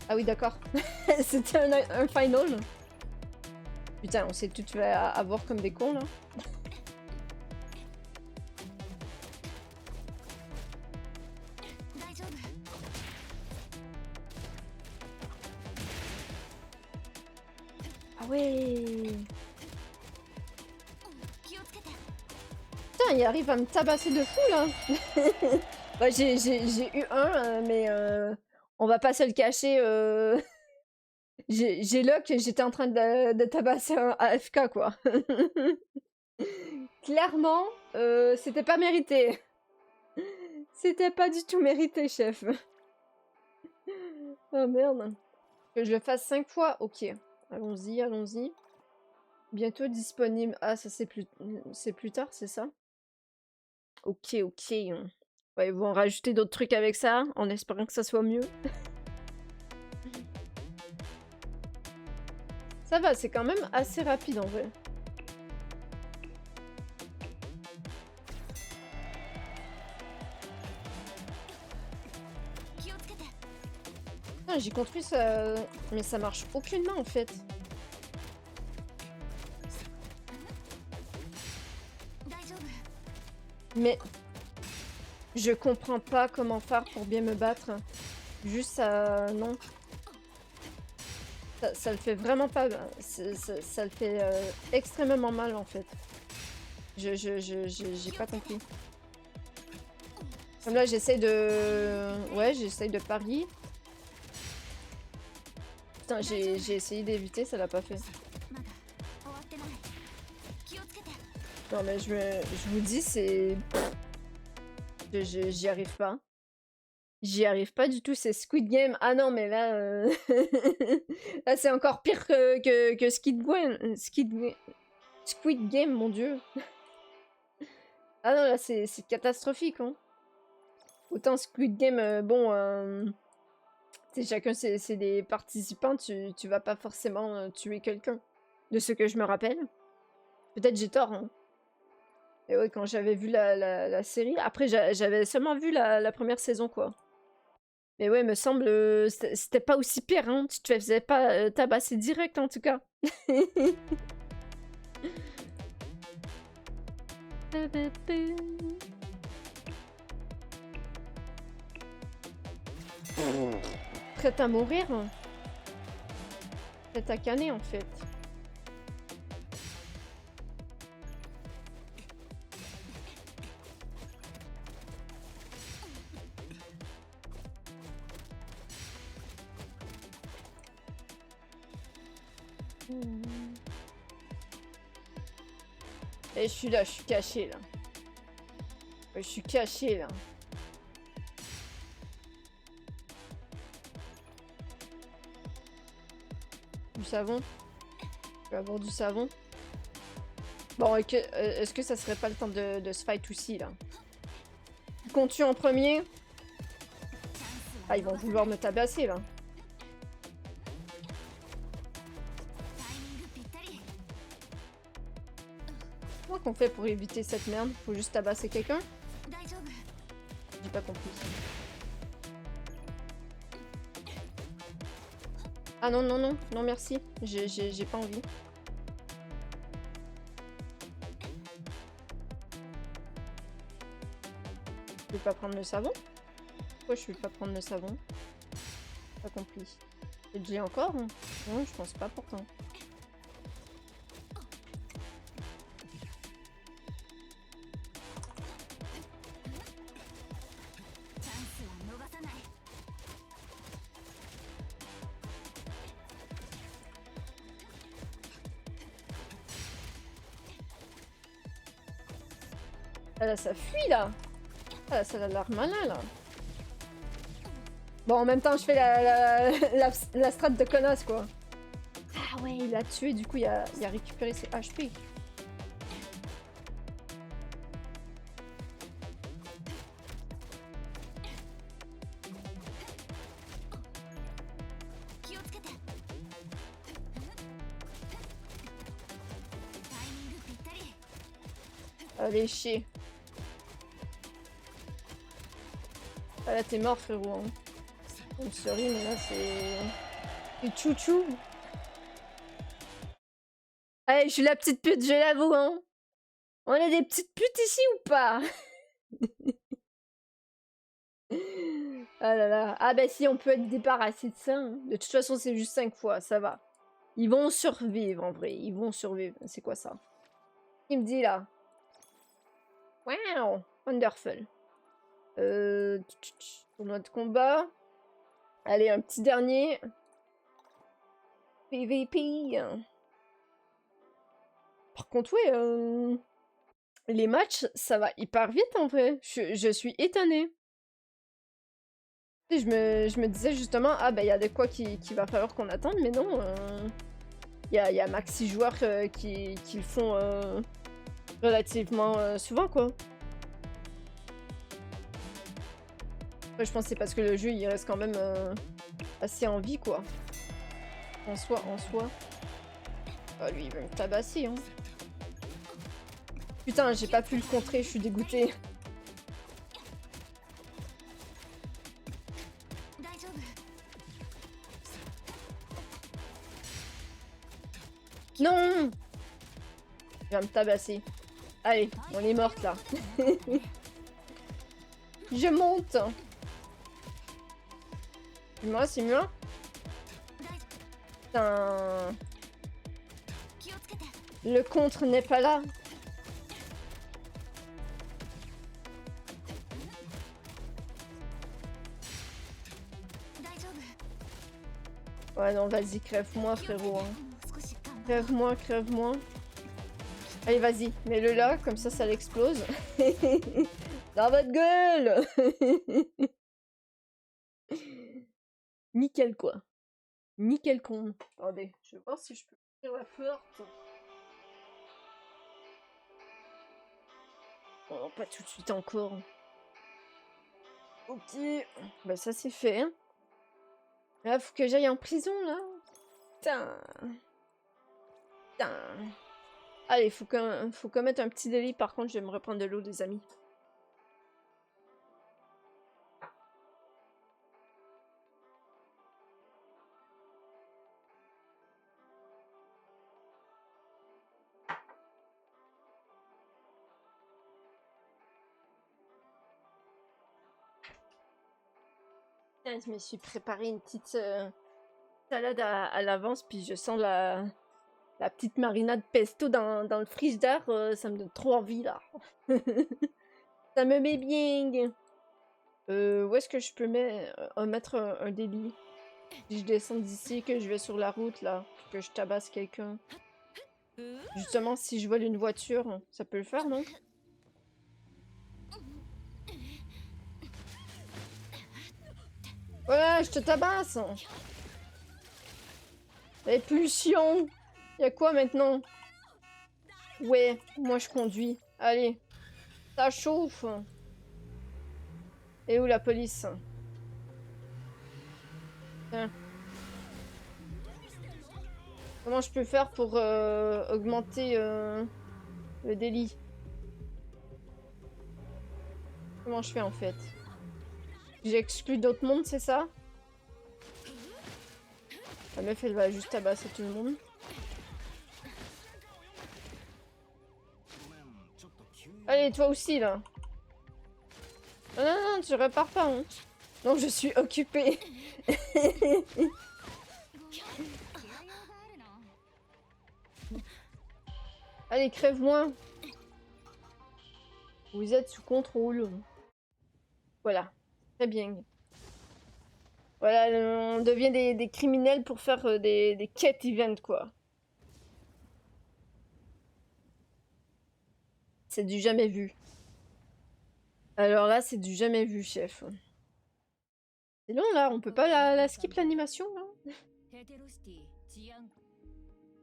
Speaker 1: Ah oui, d'accord. C'était un final. Putain, on s'est tout fait avoir comme des cons là. Ah ouais. Putain, il arrive à me tabasser de fou là. Bah, j'ai eu un, mais on va pas se le cacher. J'ai là que j'étais en train de tabasser un AFK quoi. Clairement, c'était pas mérité. C'était pas du tout mérité, chef. Oh merde. Que je le fasse 5 fois? Ok. Allons-y, allons-y. Bientôt disponible. Ah, ça c'est plus tard, c'est ça? Ok, ok. Ouais, ils vont rajouter d'autres trucs avec ça, en espérant que ça soit mieux. Ça va, c'est quand même assez rapide en vrai. J'ai construit ça, mais ça marche aucunement en fait. Mais je comprends pas comment faire pour bien me battre. Juste ça, non. Ça le fait vraiment pas. Ça le fait extrêmement mal en fait. J'ai pas compris. Comme là, j'essaye de. Ouais, j'essaye de parier. Putain, j'ai essayé d'éviter, ça l'a pas fait. Non, mais je vous dis, c'est. J'y arrive pas. J'y arrive pas du tout, c'est Squid Game. Ah non, mais là. Là, c'est encore pire que Squid Game. Squid Game, mon dieu. Ah non, là, c'est catastrophique, hein. Autant Squid Game, bon. C'est chacun, c'est des participants, tu vas pas forcément tuer quelqu'un. De ce que je me rappelle. Peut-être j'ai tort, hein. Et ouais, quand j'avais vu la série. Après, j'avais seulement vu la première saison, quoi. Mais ouais, me semble, c'était pas aussi pire, hein. Tu te faisais pas tabasser direct, en tout cas. Prête à mourir? Prête à canner, en fait. Et je suis là, je suis caché là. Je suis caché là. Du savon. Je vais avoir du savon. Bon, est-ce que ça serait pas le temps de se fight aussi là? Qu'on tue en premier? Ah, ils vont vouloir me tabasser là. Comment qu'on fait pour éviter cette merde? Faut juste tabasser quelqu'un? J'ai pas compris. Ah non, non, non, non merci. J'ai pas envie. Je vais pas prendre le savon? Pourquoi je vais pas prendre le savon? Pas compris. Et j'ai encore? Hein? Non, je pense pas pourtant. Ah là, ça fuit là. Ah là, ça a l'air malin là. Bon, en même temps, je fais la strat de connasse quoi. Ah ouais, il a tué, du coup, il a récupéré ses HP. Allez, chier. Ah là, t'es mort, frérot. Hein. I'm sorry, mais là, c'est... C'est chouchou. Allez, je suis la petite pute, je l'avoue, hein. On a des petites putes ici ou pas? Ah là là. Ah bah si, on peut être débarrassé de ça. Hein. De toute façon, c'est juste 5 fois, ça va. Ils vont survivre, en vrai. Ils vont survivre. C'est quoi ça? Il me dit, là. Wow, wonderful. Tournoi de combat. Allez, un petit dernier. PVP. Par contre, ouais, les matchs, ça va hyper vite en vrai. Je suis étonnée. Et je me disais justement, ah bah il y a de quoi qui va falloir qu'on attende, mais non. Il y a max 6 joueurs qui le font relativement souvent, quoi. Après, je pense que c'est parce que le jeu, il reste quand même assez en vie, quoi. En soi. Ah, lui, il va me tabasser, hein. Putain, j'ai pas pu le contrer, je suis dégoûtée. Non! Il va me tabasser. Allez, on est morte, là. Je monte! Moi, c'est mieux. Putain. Le contre n'est pas là. Ouais, non, vas-y, crève-moi, frérot. Hein. Crève-moi, crève-moi. Allez, vas-y, mets-le là, comme ça l'explose. Dans votre gueule! Nickel, quoi. Nickel con. Attendez, je vais voir si je peux ouvrir la porte. Oh, pas tout de suite encore. Ok. Bah ça c'est fait. Hein. Là, faut que j'aille en prison, là. Putain. Putain. Allez, faut qu'on mette un petit délit. Par contre, je vais me reprendre de l'eau, les amis. Je me suis préparé une petite salade à l'avance, puis je sens la petite marinade pesto dans le frigidaire. Ça me donne trop envie, là. Ça me met bien. Où est-ce que je peux mettre un délit? Si je descends d'ici, que je vais sur la route, là, que je tabasse quelqu'un. Justement, si je vole une voiture, ça peut le faire, non? Ouais, je te tabasse! Répulsion! Y'a quoi maintenant? Ouais, moi je conduis. Allez, ça chauffe! Et où la police? Tiens. Comment je peux faire pour augmenter le délit? Comment je fais en fait? J'exclus d'autres mondes, c'est ça? La meuf, elle va juste tabasser tout le monde. Allez, toi aussi, là. Non, non, non, tu repars pas, hein. Non, je suis occupée. Allez, crève-moi. Vous êtes sous contrôle. Voilà. Très bien. Voilà, on devient des criminels pour faire des quêtes event, quoi. C'est du jamais vu. Alors là, c'est du jamais vu, chef. C'est long, là. On peut pas la skip l'animation, là.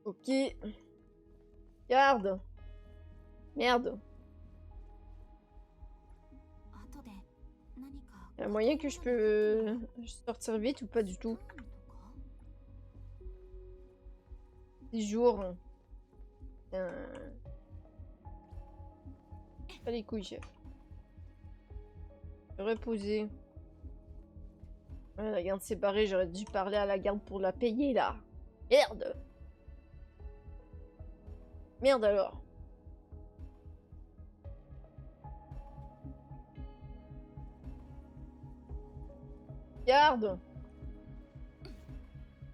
Speaker 1: Ok. Garde. Merde. Y a moyen que je peux sortir vite ou pas du tout? 10 jours. Pas les couilles, chef. Reposer. Ouais, la garde séparée, j'aurais dû parler à la garde pour la payer, là. Merde. Merde alors. Garde.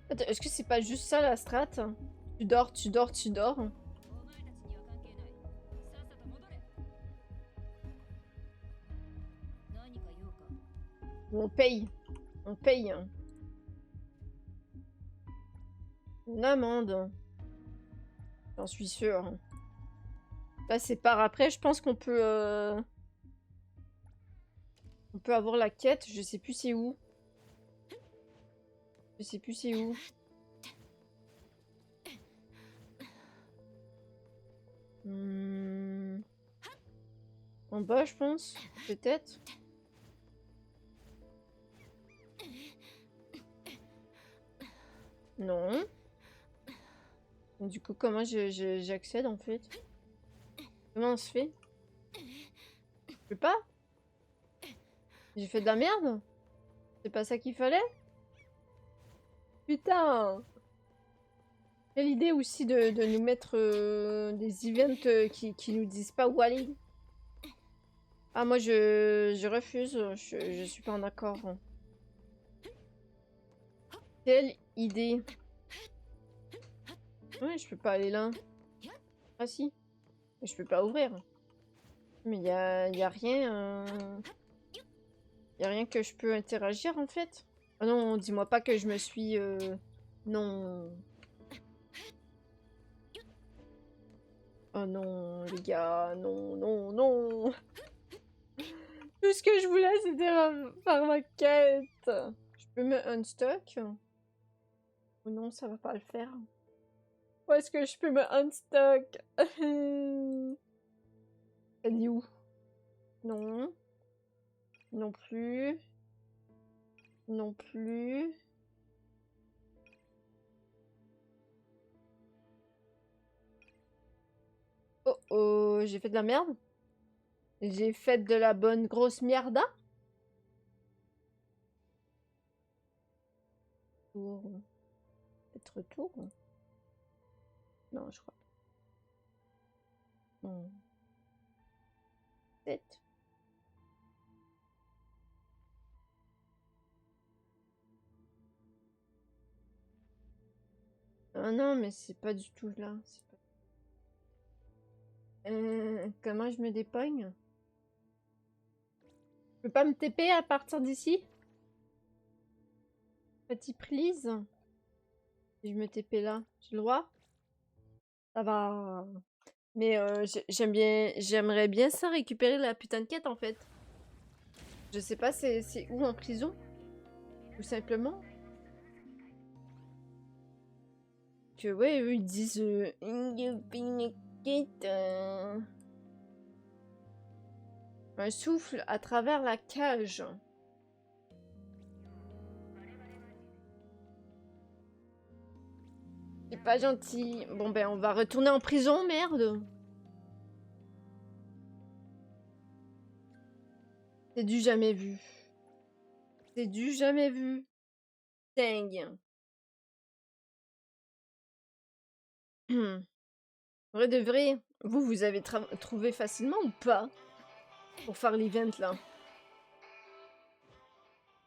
Speaker 1: Attends, est-ce que c'est pas juste ça la strat? Tu dors, tu dors, tu dors. On paye. On paye. Une amende. J'en suis sûre. Là, c'est par après. Je pense qu'on peut... On peut avoir la quête. Je sais plus c'est où. Je sais plus c'est où. En bas, je pense. Peut-être. Non. Du coup, comment j'accède en fait? Comment on se fait? Je peux pas? J'ai fait de la merde? C'est pas ça qu'il fallait? Putain! Quelle idée aussi de nous mettre des events qui nous disent pas où aller. Ah, moi je refuse, je suis pas en accord. Quelle idée? Ouais, je peux pas aller là. Ah si. Mais je peux pas ouvrir. Mais y a rien. Y a rien que je peux interagir en fait. Oh non, dis-moi pas que je me suis. Non. Oh non, les gars, non, non, non. Tout ce que je voulais, c'était faire ma quête. Je peux me unstuck? Ou non, ça va pas le faire. Où est-ce que je peux me unstuck? Elle est où? Non. Non plus. Non plus. Oh oh, j'ai fait de la merde? J'ai fait de la bonne grosse mierda? Tour. Peut-être tour? Non, je crois pas. Non. Peut-être. Ah non, mais c'est pas du tout là. Comment je me dépogne? Je peux pas me TP à partir d'ici? Petit please? Si je me TP là, j'ai le droit? Ça va. Mais j'aimerais bien ça récupérer la putain de quête en fait. Je sais pas, c'est où en prison? Tout simplement. Que ouais, eux ils disent un souffle à travers la cage. C'est pas gentil. Bon ben on va retourner en prison, merde. C'est du jamais vu. C'est du jamais vu. Dingue. Vrai de vrai, vous avez trouvé facilement ou pas pour faire l'event là?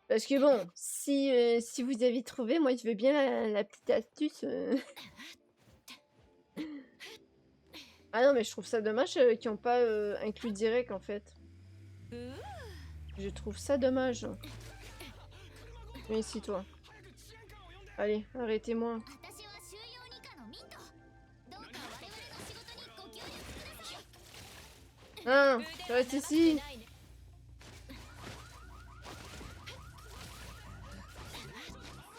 Speaker 1: Parce que bon, si vous avez trouvé, moi je veux bien la petite astuce. Ah non, mais je trouve ça dommage qu'ils n'ont pas inclus direct en fait. Je trouve ça dommage. Viens ici toi. Allez, arrêtez-moi. Hein, je reste ici.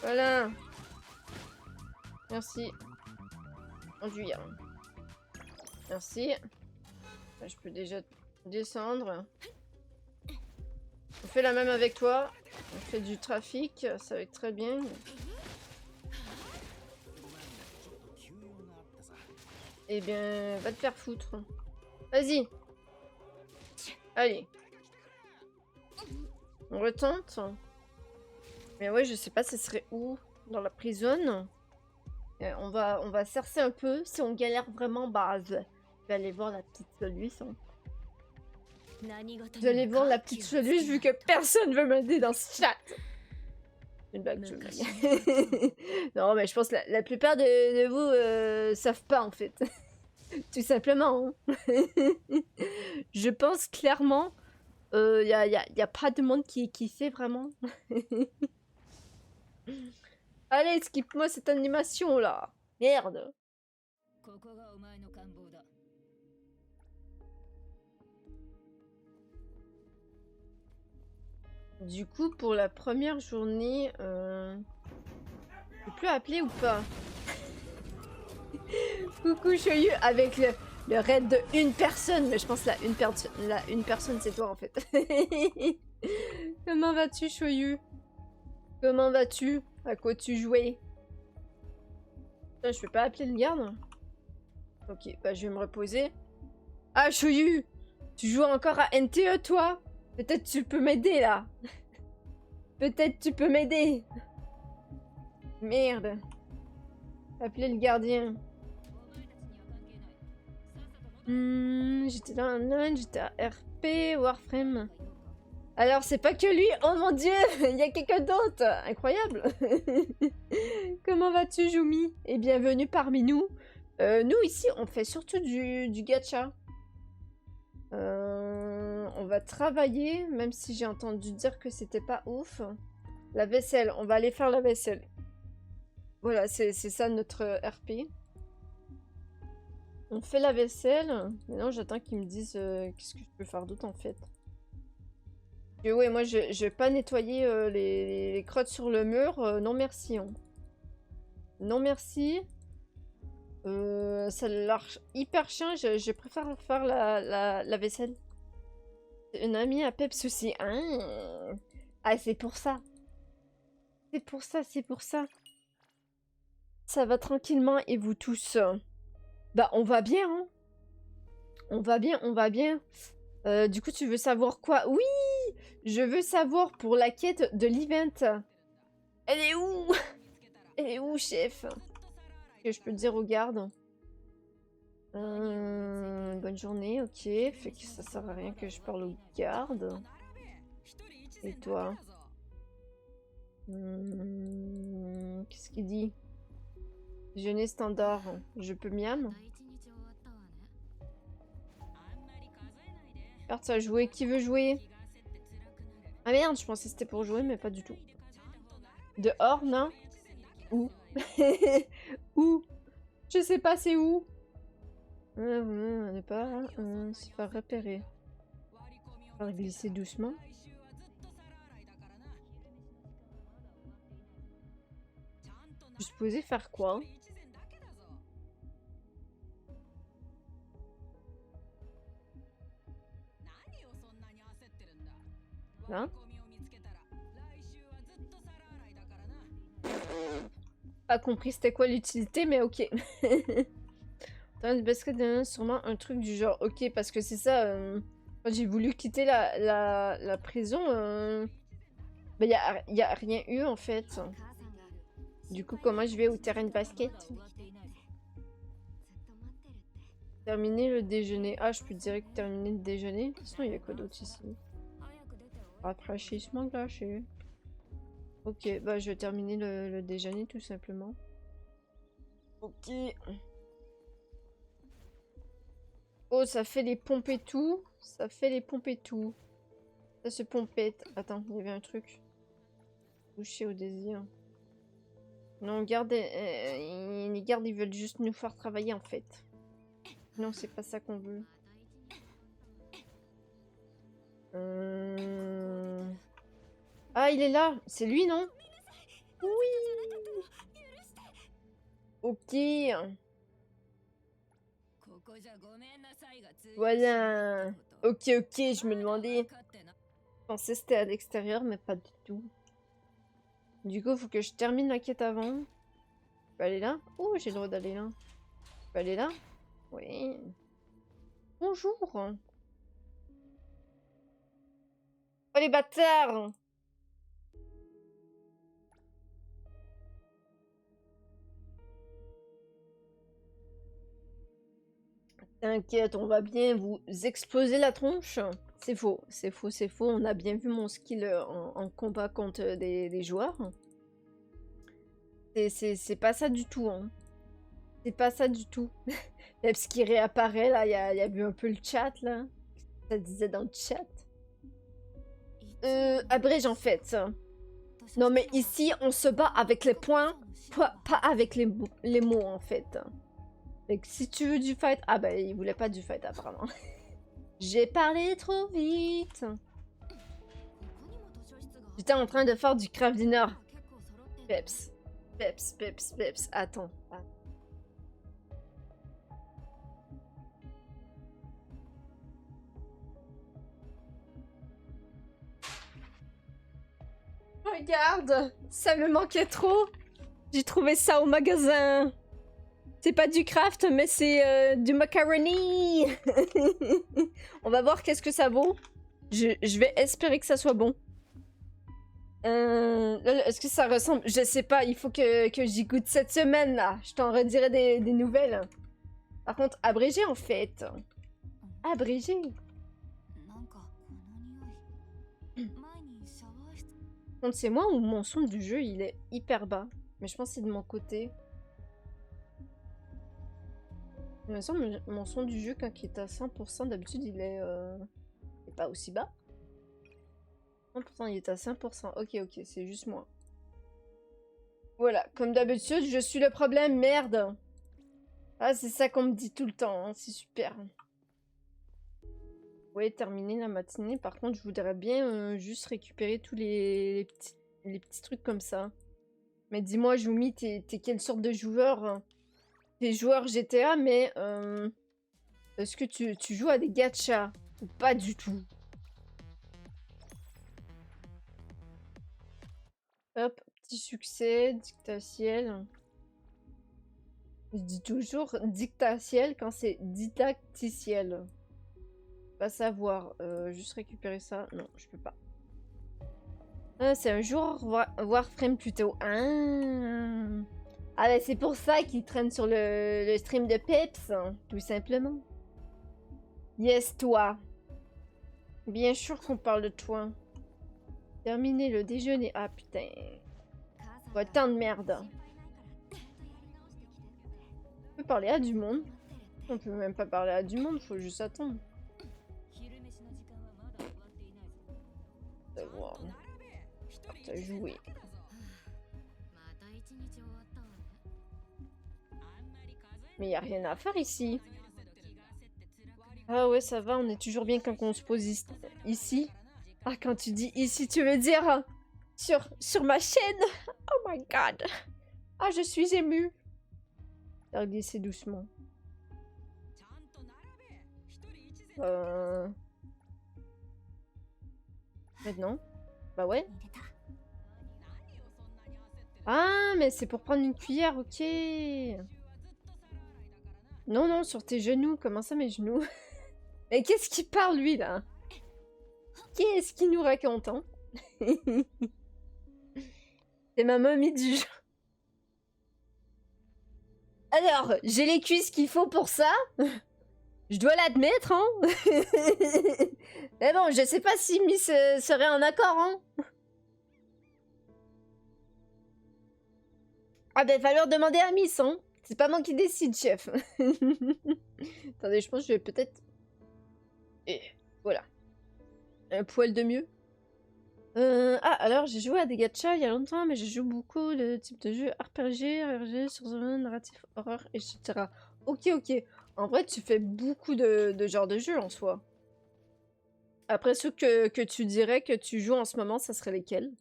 Speaker 1: Voilà. Merci. Enduire. Merci. Je peux déjà descendre. On fait la même avec toi. On fait du trafic, ça va être très bien. Eh bien, va te faire foutre. Vas-y. Allez. On retente. Mais ouais, je sais pas, ce serait où? Dans la prison. On va chercher un peu. Si on galère vraiment, bah, je vais aller voir la petite solution. Vous allez voir la petite solution vu que personne veut m'aider dans ce chat. Une blague, je blague. Non, mais je pense que la plupart de vous savent pas en fait. Tout simplement. Hein. Je pense clairement, y a pas de monde qui sait vraiment. Allez, skip-moi cette animation là. Merde. Du coup, pour la première journée, je peux plus appeler ou pas? Coucou Choyu avec le raid de une personne, mais je pense la une personne c'est toi en fait. Comment vas-tu Choyu? Comment vas-tu? À quoi tu jouais? Putain, je peux pas appeler le garde? Ok, bah je vais me reposer. Ah Choyu! Tu joues encore à NTE toi? Peut-être tu peux m'aider là. Peut-être tu peux m'aider. Merde. Appeler le gardien. J'étais dans un j'étais à RP, Warframe. Alors c'est pas que lui, oh mon dieu, il y a quelqu'un d'autre. Incroyable. Comment vas-tu Jumi? Et bienvenue parmi nous. Nous ici on fait surtout du gacha. On va travailler, même si j'ai entendu dire que c'était pas ouf. La vaisselle, on va aller faire la vaisselle. Voilà, c'est ça notre RP. On fait la vaisselle. Maintenant, j'attends qu'ils me disent qu'est-ce que je peux faire d'autre en fait. Et ouais, moi, je vais pas nettoyer les crottes sur le mur. Non, merci. Hein. Non, merci. Ça a l'air hyper chiant. Je préfère faire la vaisselle. Une amie à Peps aussi. Ah, c'est pour ça. C'est pour ça, c'est pour ça. Ça va tranquillement et vous tous. Bah, on va bien, hein. On va bien, on va bien. Du coup, tu veux savoir quoi? Oui! Je veux savoir pour la quête de l'event. Elle est où? Elle est où, chef? Que je peux te dire aux gardes. Bonne journée, ok. Fait que ça sert à rien que je parle aux gardes. Et toi? Qu'est-ce qu'il dit? Déjeuner standard. Je peux miam? Carte à jouer. Qui veut jouer? Ah merde, je pensais que c'était pour jouer, mais pas du tout. Dehors, non? Où? Où? Je sais pas, c'est où? On n'est pas se faire repérer. On va glisser doucement. Je suis supposée faire quoi? Là? Pas compris c'était quoi l'utilité, mais ok. Dans le basket, sûrement un truc du genre. Ok, parce que c'est ça. Quand j'ai voulu quitter la prison, bah, y a rien eu en fait. Du coup, comment je vais au terrain de basket? Terminer le déjeuner. Ah, je peux direct terminer le déjeuner. Sinon, il y a quoi d'autre ici? Rafraîchissement glacé. Ok, bah je vais terminer le déjeuner tout simplement. Ok. Oh, ça fait les pompes et tout. Ça fait les pompes et tout. Ça se pompette. Attends, il y avait un truc. Toucher au désir. Non, garde, les gardes, ils veulent juste nous faire travailler en fait. Non, c'est pas ça qu'on veut. Ah, il est là. C'est lui, non? Oui. Ok. Voilà. Ok, ok, je me demandais. Je pensais que c'était à l'extérieur, mais pas du tout. Du coup, faut que je termine la quête avant. Je peux aller là? Oh, j'ai le droit d'aller là. Je peux aller là? Oui. Bonjour. Oh les bâtards! T'inquiète, on va bien vous exploser la tronche. C'est faux, c'est faux, c'est faux. On a bien vu mon skill en combat contre des joueurs. C'est pas ça du tout, hein. C'est pas ça du tout. Parce qu'il réapparaît, là, il y a vu un peu le chat, là. Ça disait dans le chat. Abrège, en fait. Non, mais ici, on se bat avec les points, pas avec les mots, en fait. Fait que si tu veux du fight... Ah bah, il voulait pas du fight, apparemment. J'ai parlé trop vite. J'étais en train de faire du craft dinner. Peps. Peps, peps, peps. Attends. Regarde, ça me manquait trop. J'ai trouvé ça au magasin. C'est pas du craft, mais c'est du macaroni. On va voir qu'est-ce que ça vaut. Je vais espérer que ça soit bon. Est-ce que ça ressemble? Je sais pas, il faut que j'y goûte cette semaine, là. Je t'en redirai des nouvelles. Par contre, abrégé, en fait. Abrégé. Contre, c'est moi ou mon son du jeu, il est hyper bas. Mais je pense que c'est de mon côté. Il me semble mon son du jeu, quand il est à 100%, d'habitude, il est pas aussi bas. 100%, il est à 5%. Ok, ok, c'est juste moi. Voilà, comme d'habitude, je suis le problème, merde. Ah, c'est ça qu'on me dit tout le temps, hein, c'est super. Ouais, terminer la matinée. Par contre, je voudrais bien juste récupérer tous les petits trucs comme ça. Mais dis-moi, Jumi, t'es quelle sorte de joueur? T'es joueur GTA, mais est-ce que tu joues à des gachas? Ou pas du tout? Hop, petit succès, dictatiel. Je dis toujours dictatiel quand c'est didacticiel. Pas savoir. Juste récupérer ça. Non, je peux pas. Ah, c'est un jour Warframe plutôt. Ah bah c'est pour ça qu'il traîne sur le stream de Peps, hein, tout simplement. Yes, toi. Bien sûr qu'on parle de toi. Terminer le déjeuner. Ah putain. Ouais, tant de merde. On peut parler à du monde. On peut même pas parler à du monde, faut juste attendre. Wow. T'as joué. Mais y a rien à faire ici. Ah ouais, ça va, on est toujours bien quand on se pose ici. Ah, quand tu dis ici, tu veux dire sur ma chaîne. Oh my god. Ah, je suis émue. Faire glisser doucement. Maintenant? Bah ouais. Ah, mais c'est pour prendre une cuillère, ok. Non, non, sur tes genoux. Comment ça, mes genoux? Mais qu'est-ce qu'il parle, lui, là? Qu'est-ce qu'il nous raconte, hein? C'est ma mamie du jeu. Alors, j'ai les cuisses qu'il faut pour ça. Je dois l'admettre, hein. Mais bon, je sais pas si Miss serait en accord, hein. Ah ben, va leur demander à Miss, hein. C'est pas moi qui décide, chef. Attendez, je pense que je vais peut-être... Et voilà. Un poil de mieux. Ah, alors j'ai joué à des gachas il y a longtemps, mais je joue beaucoup le type de jeu RPG, sur zone, narratif, horreur, etc. Ok, ok. En vrai, tu fais beaucoup de genres de jeux en soi. Après, ceux que tu dirais que tu joues en ce moment, ça serait lesquels?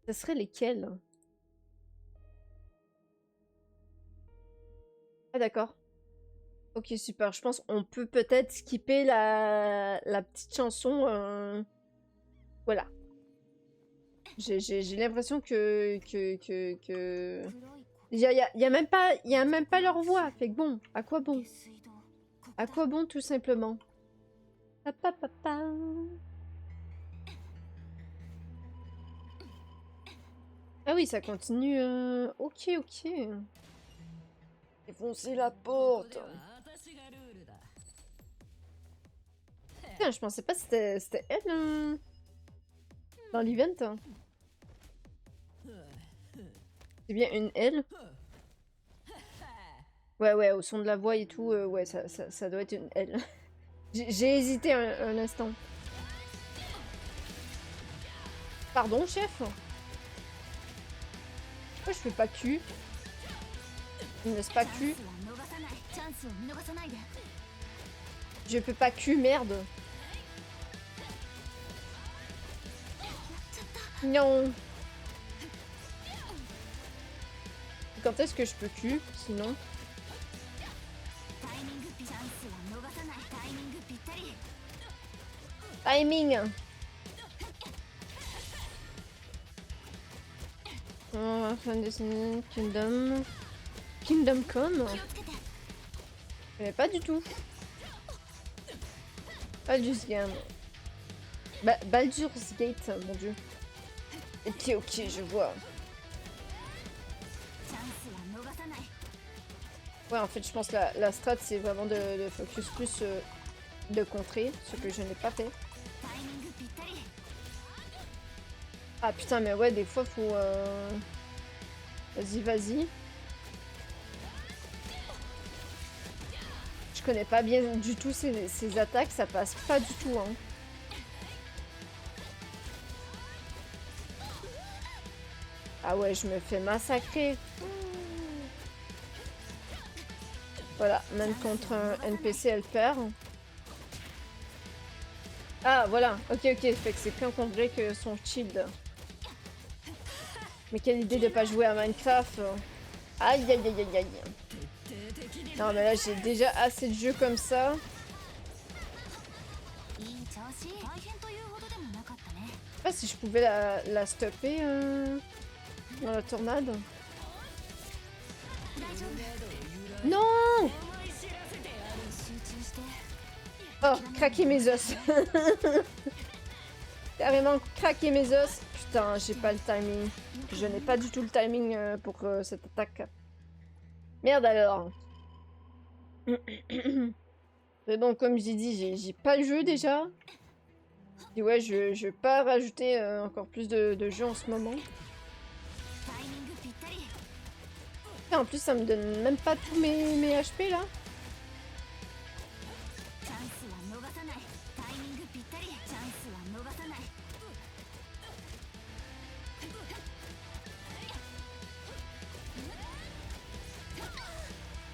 Speaker 1: Ça serait lesquels? Ah d'accord. Ok, super. Je pense qu'on peut peut-être skipper la petite chanson. Voilà. J'ai l'impression que... Il y a même pas leur voix. Fait que bon, à quoi bon? À quoi bon tout simplement? Pa, pa, pa, pa. Ah oui, ça continue. Ok, ok. Défoncez la porte. Putain, je pensais pas que c'était elle dans l'event. C'est bien une elle. Ouais, ouais, au son de la voix et tout, ouais, ça doit être une elle. J'ai hésité un instant. Pardon, chef? Pourquoi je fais pas Q? Il ne laisse pas Q. Je peux pas Q, merde. Non. Quand est-ce que je peux Q, sinon? Timing. Oh, Fantasy Kingdom. Kingdom Come. Mais pas du tout. Baldur's Gate. Baldur's Gate, mon dieu. Ok, ok, je vois. Ouais, en fait, je pense que la strat, c'est vraiment de focus plus de contrer, ce que je n'ai pas fait. Ah putain, mais ouais, des fois, faut... Vas-y, vas-y. Je connais pas bien du tout ces attaques, ça passe pas du tout, hein. Ah ouais, je me fais massacrer. Voilà, même contre un NPC, elle perd. Ah, voilà. Ok, ok. Fait que c'est qu'un contre que son shield. Mais quelle idée de pas jouer à Minecraft. Aïe, aïe, aïe, aïe, aïe. Non, mais là, j'ai déjà assez de jeux comme ça. Je sais pas si je pouvais la stopper dans la tornade. Non! Oh, craquer mes os. Carrément craquer mes os. Putain, j'ai pas le timing. Je n'ai pas du tout le timing pour cette attaque. Merde alors. Mais bon, comme j'ai dit, j'ai pas le jeu déjà. Et ouais, je vais pas rajouter encore plus de jeux en ce moment. Et en plus, ça me donne même pas tous mes HP là.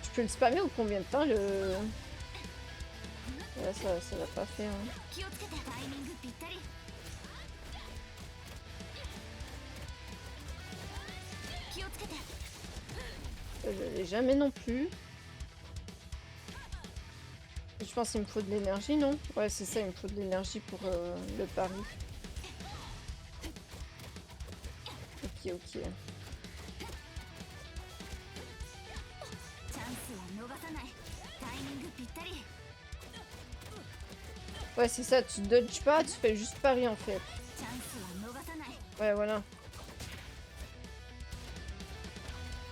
Speaker 1: Je peux le spammer ou combien de temps le... Ouais, ça va pas faire. Hein. Je l'ai jamais non plus. Je pense qu'il me faut de l'énergie, non? Ouais, c'est ça, il me faut de l'énergie pour le pari. Ok, ok. Ouais, c'est ça, tu dodges pas, tu fais juste pari en fait. Ouais, voilà.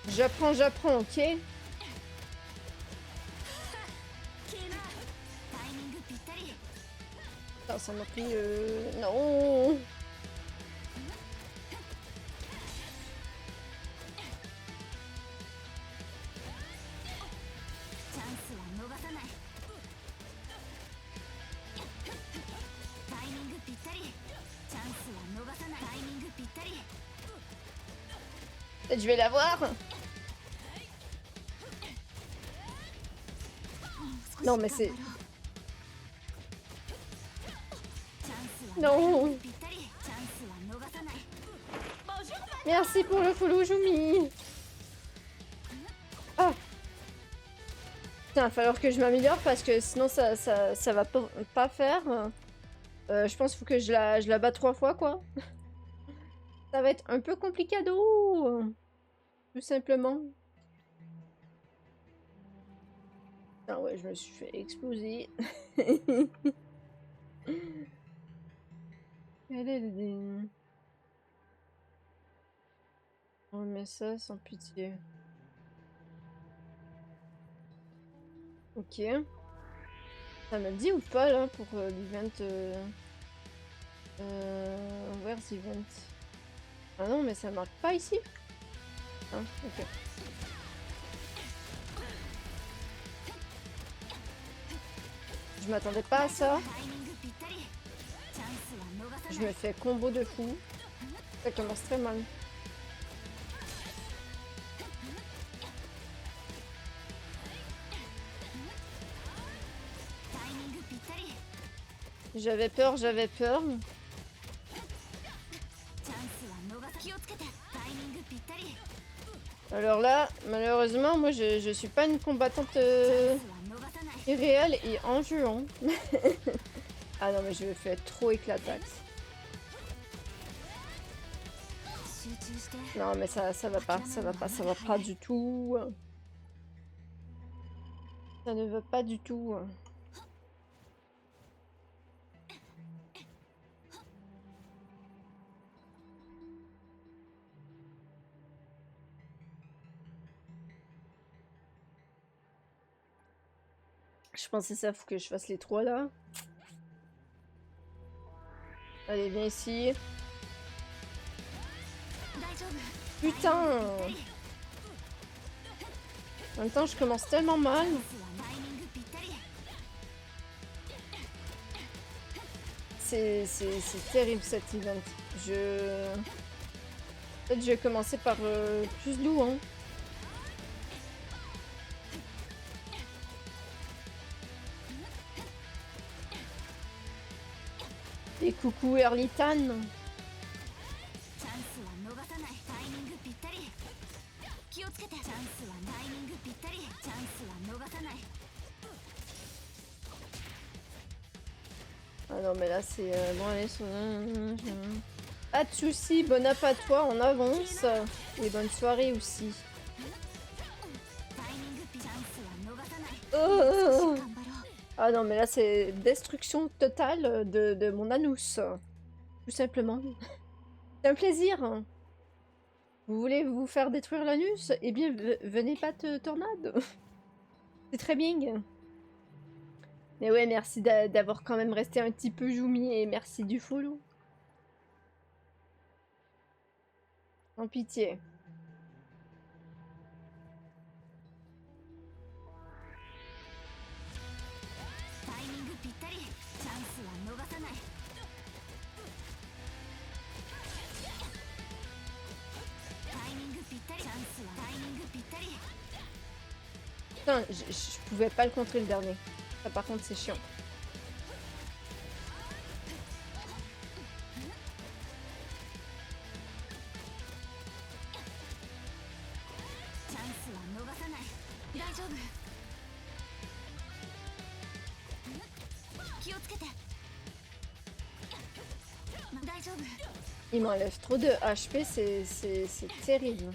Speaker 1: J'apprends, ok? Putain, ça m'a pris... Non! Je vais l'avoir. Non, mais c'est... Non. Merci pour le follow, Jumi. Ah. Putain, il va falloir que je m'améliore parce que sinon ça va pas faire. Je pense qu'il faut que je la batte 3 fois, quoi. Ça va être un peu complicado. Tout simplement. Ah ouais, je me suis fait exploser. On met ça sans pitié. Ok. Ça me le dit ou pas là pour l'event Where's event? Ah non, mais ça marque pas ici. Ah, ok. Je m'attendais pas à ça. Je me fais combo de fou. Ça commence très mal. J'avais peur, j'avais peur. Alors là, malheureusement, moi je suis pas une combattante irréelle et en jeu. Hein. Ah non, mais je me fais trop éclataxe. Non, mais ça va pas, ça va pas du tout. Ça ne va pas du tout. Je pensais ça, faut que je fasse les 3 là. Allez, viens ici. Putain! En même temps, je commence tellement mal. C'est terrible cet event. Peut-être je vais commencer par plus doux, hein. Et coucou Earlytan. Ah non mais là c'est bon allez pas de soucis, bon app à toi, on avance et bonne soirée aussi. Oh ah non mais là c'est destruction totale de mon anus, tout simplement. C'est un plaisir. Vous voulez vous faire détruire l'anus? Eh bien venez pas te tornade. C'est très bien. Mais ouais, merci d'avoir quand même resté un petit peu Joumi et merci du follow. En pitié. Putain, je pouvais pas le contrer le dernier. Ça par contre c'est chiant. Il m'enlève trop de HP, c'est terrible.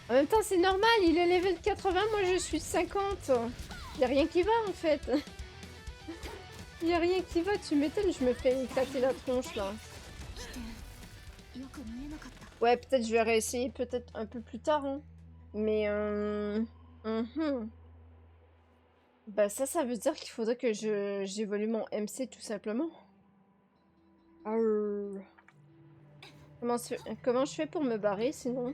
Speaker 1: En même temps, c'est normal, il est level 80, moi je suis 50. Y a rien qui va en fait. Y a rien qui va, tu m'étonnes, je me fais éclater la tronche là. Ouais, peut-être je vais réessayer peut-être un peu plus tard. Hein. Mais bah ça veut dire qu'il faudrait que j'évolue mon MC tout simplement. Arrgh. Comment je fais pour me barrer sinon?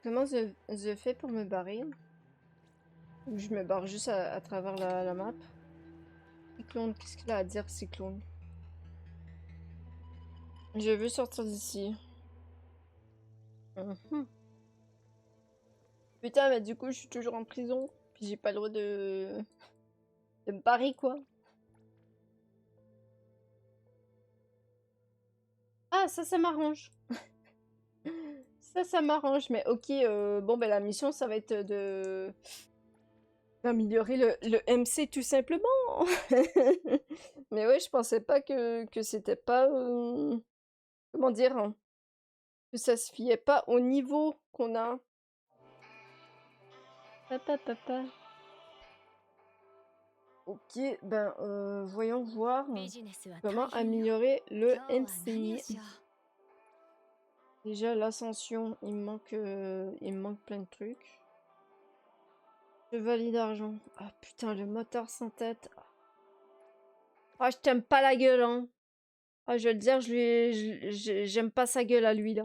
Speaker 1: Comment je fais pour me barrer? Ou je me barre juste à travers la map? Cyclone, qu'est-ce qu'il a à dire, Cyclone? Je veux sortir d'ici. Putain, mais du coup, je suis toujours en prison. Puis j'ai pas le droit de me barrer, quoi. Ah, ça m'arrange. Ça m'arrange, mais ok, bon, ben la mission, ça va être de d'améliorer le MC tout simplement. Mais ouais, je pensais pas que c'était pas, comment dire, hein, que ça se fiait pas au niveau qu'on a. Papa, papa. Ok, ben voyons voir comment améliorer le MC. Déjà l'ascension, il me manque plein de trucs. Chevalier d'argent. Ah putain, le moteur sans tête. Ah, je t'aime pas la gueule, hein. Ah, je vais le dire, j'aime pas sa gueule à lui, là.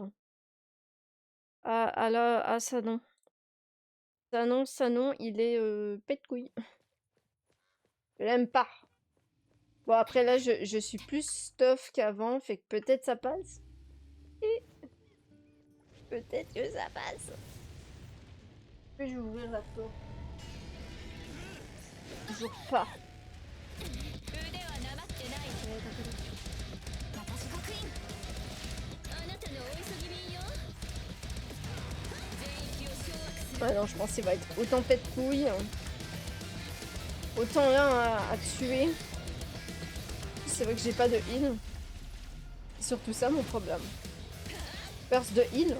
Speaker 1: Ah là, ah ça non. Ça non, il est pète couille. Je l'aime pas. Bon, après là, je suis plus stuff qu'avant, fait que peut-être ça passe. Et peut-être que ça passe. Peux-je ouvrir la porte? Toujours pas. Ah non, je pense qu'il va être autant pète couille. Autant rien à tuer. C'est vrai que j'ai pas de heal. C'est surtout ça mon problème. Burst de heal.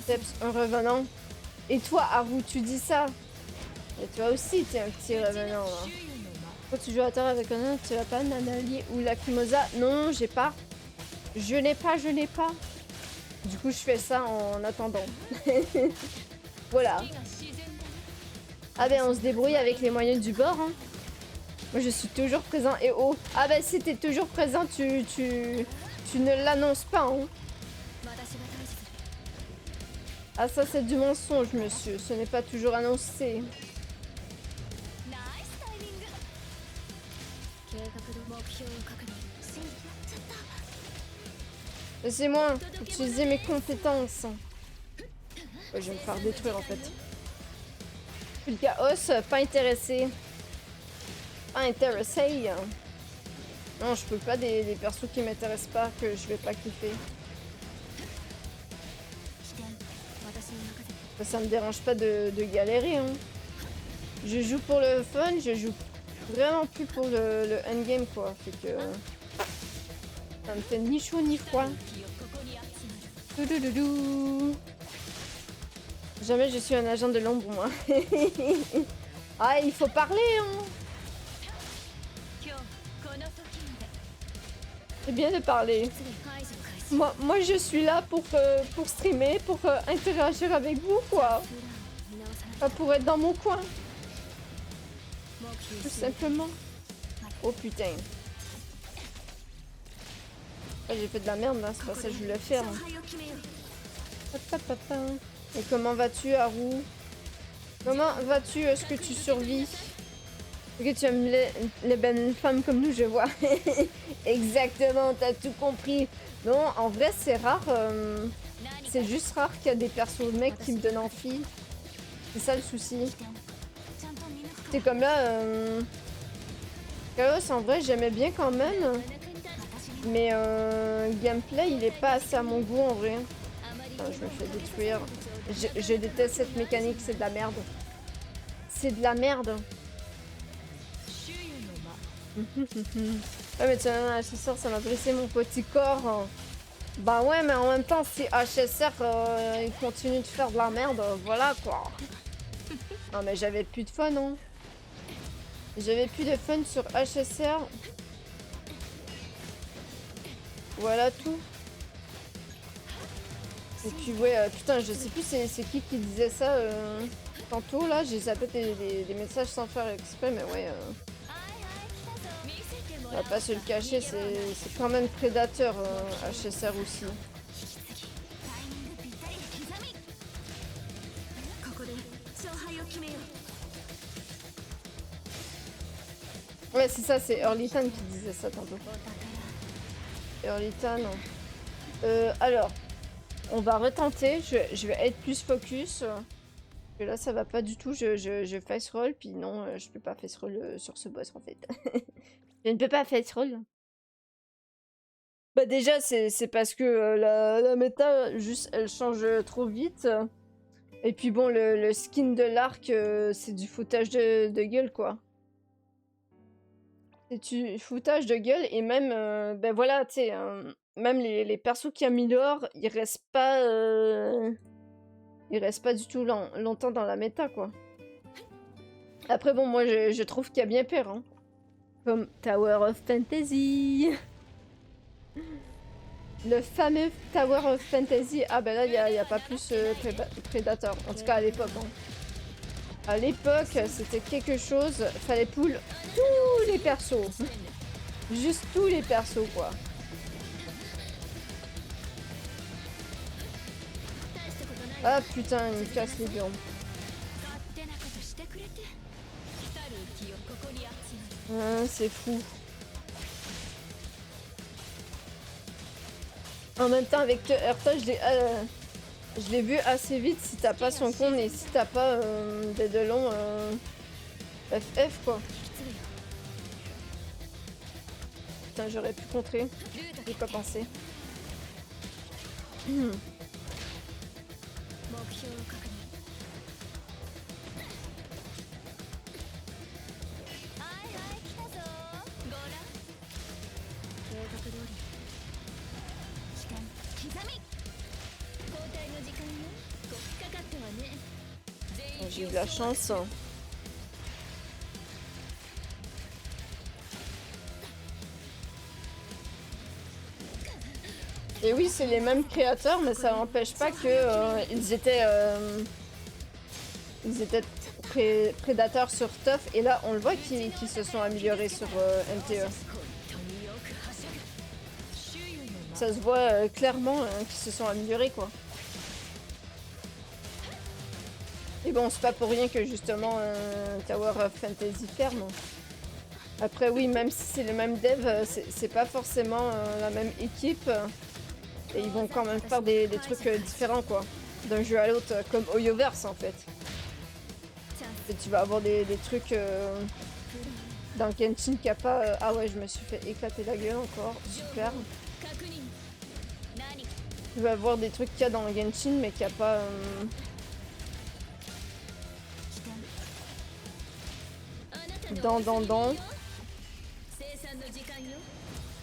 Speaker 1: Steps, un revenant. Et toi, Haru, tu dis ça. Et toi aussi, t'es un petit revenant. Là. Quand tu joues à terre avec un autre, tu as pas Nanali ou Lacrimosa? Non, j'ai pas. Je n'ai pas. Du coup, je fais ça en attendant. Voilà. Ah ben, on se débrouille avec les moyens du bord. Hein. Moi, je suis toujours présent. Et oh. Ah ben, si t'es toujours présent, tu ne l'annonces pas. Hein. Ah ça, c'est du mensonge, monsieur. Ce n'est pas toujours annoncé. Laissez-moi utiliser mes compétences. Ouais, je vais me faire détruire en fait. Le chaos, pas intéressé. Pas intéressé. Non, je peux pas des persos qui m'intéressent pas, que je vais pas kiffer. Ça me dérange pas de galérer. Hein. Je joue pour le fun, je joue vraiment plus pour le endgame quoi. Fait que ça me fait ni chaud ni froid. Doudoudou. Jamais je suis un agent de l'ombre moi. Ah, il faut parler hein. C'est bien de parler. Moi je suis là pour streamer, pour interagir avec vous quoi. Pas pour être dans mon coin. Tout simplement. Oh putain. Ah, j'ai fait de la merde là, c'est pas ça que je voulais faire. Et comment vas-tu Haru? Comment vas-tu? Est-ce que tu survis? Est-ce que tu aimes les belles femmes comme nous, je vois? Exactement, t'as tout compris. Non, en vrai c'est rare. C'est juste rare qu'il y a des persos de mecs qui me donnent envie. C'est ça le souci. C'est comme là... Chaos en vrai j'aimais bien quand même. Mais gameplay il est pas assez à mon goût en vrai. Enfin, je me fais détruire. Je déteste cette mécanique, c'est de la merde. C'est de la merde. Ouais mais tu vois, HSR ça m'a blessé mon petit corps. Bah ouais mais en même temps si HSR il continue de faire de la merde, voilà quoi. Non mais j'avais plus de fun non. J'avais plus de fun sur HSR. Voilà tout. Et puis ouais, putain je sais plus c'est qui disait ça tantôt là, j'ai zappé des messages sans faire exprès mais ouais. On va pas se le cacher, c'est quand même prédateur HSR aussi. Ouais c'est ça, c'est Earlytan qui disait ça tantôt. Earlytan. Alors, on va retenter, je vais être plus focus. Et là ça va pas du tout, je face roll, puis non, je peux pas face roll sur ce boss en fait. Je ne peux pas face roll. Bah déjà, c'est parce que la méta, juste, elle change trop vite. Et puis bon, le skin de l'arc, c'est du foutage de gueule, quoi. C'est du foutage de gueule, et même, ben voilà, tu sais, même les persos qui améliorent, ils restent pas du tout longtemps dans la méta, quoi. Après, bon, moi, je trouve qu'il y a bien pire, hein. Comme Tower of Fantasy. Le fameux Tower of Fantasy. Ah, ben là, il y a pas plus Predator. En tout cas, à l'époque, hein. À l'époque, c'était quelque chose. Fallait pull tous les persos. Juste tous les persos, quoi. Ah putain, il me casse les viandes. Ah, c'est fou. En même temps, avec Heurta, je l'ai vu assez vite si t'as pas son compte et si t'as pas de long FF, quoi. Putain, j'aurais pu contrer. J'ai pas pensé. J'ai eu de la chance. Et oui, c'est les mêmes créateurs, mais ça n'empêche pas que ils étaient prédateurs sur Tough, et là on le voit qu'ils se sont améliorés sur MTE. Ça se voit clairement qu'ils se sont améliorés, quoi. Et bon, c'est pas pour rien que justement Tower of Fantasy ferme. Après oui, même si c'est le même dev, c'est pas forcément la même équipe. Et ils vont quand même faire des trucs différents, quoi. D'un jeu à l'autre, comme Oyoverse en fait. Et tu vas avoir des trucs dans Genshin qui a pas... Ah ouais, je me suis fait éclater la gueule encore. Super. Tu vas avoir des trucs qu'il y a dans Genshin, mais qu'il n'y a pas...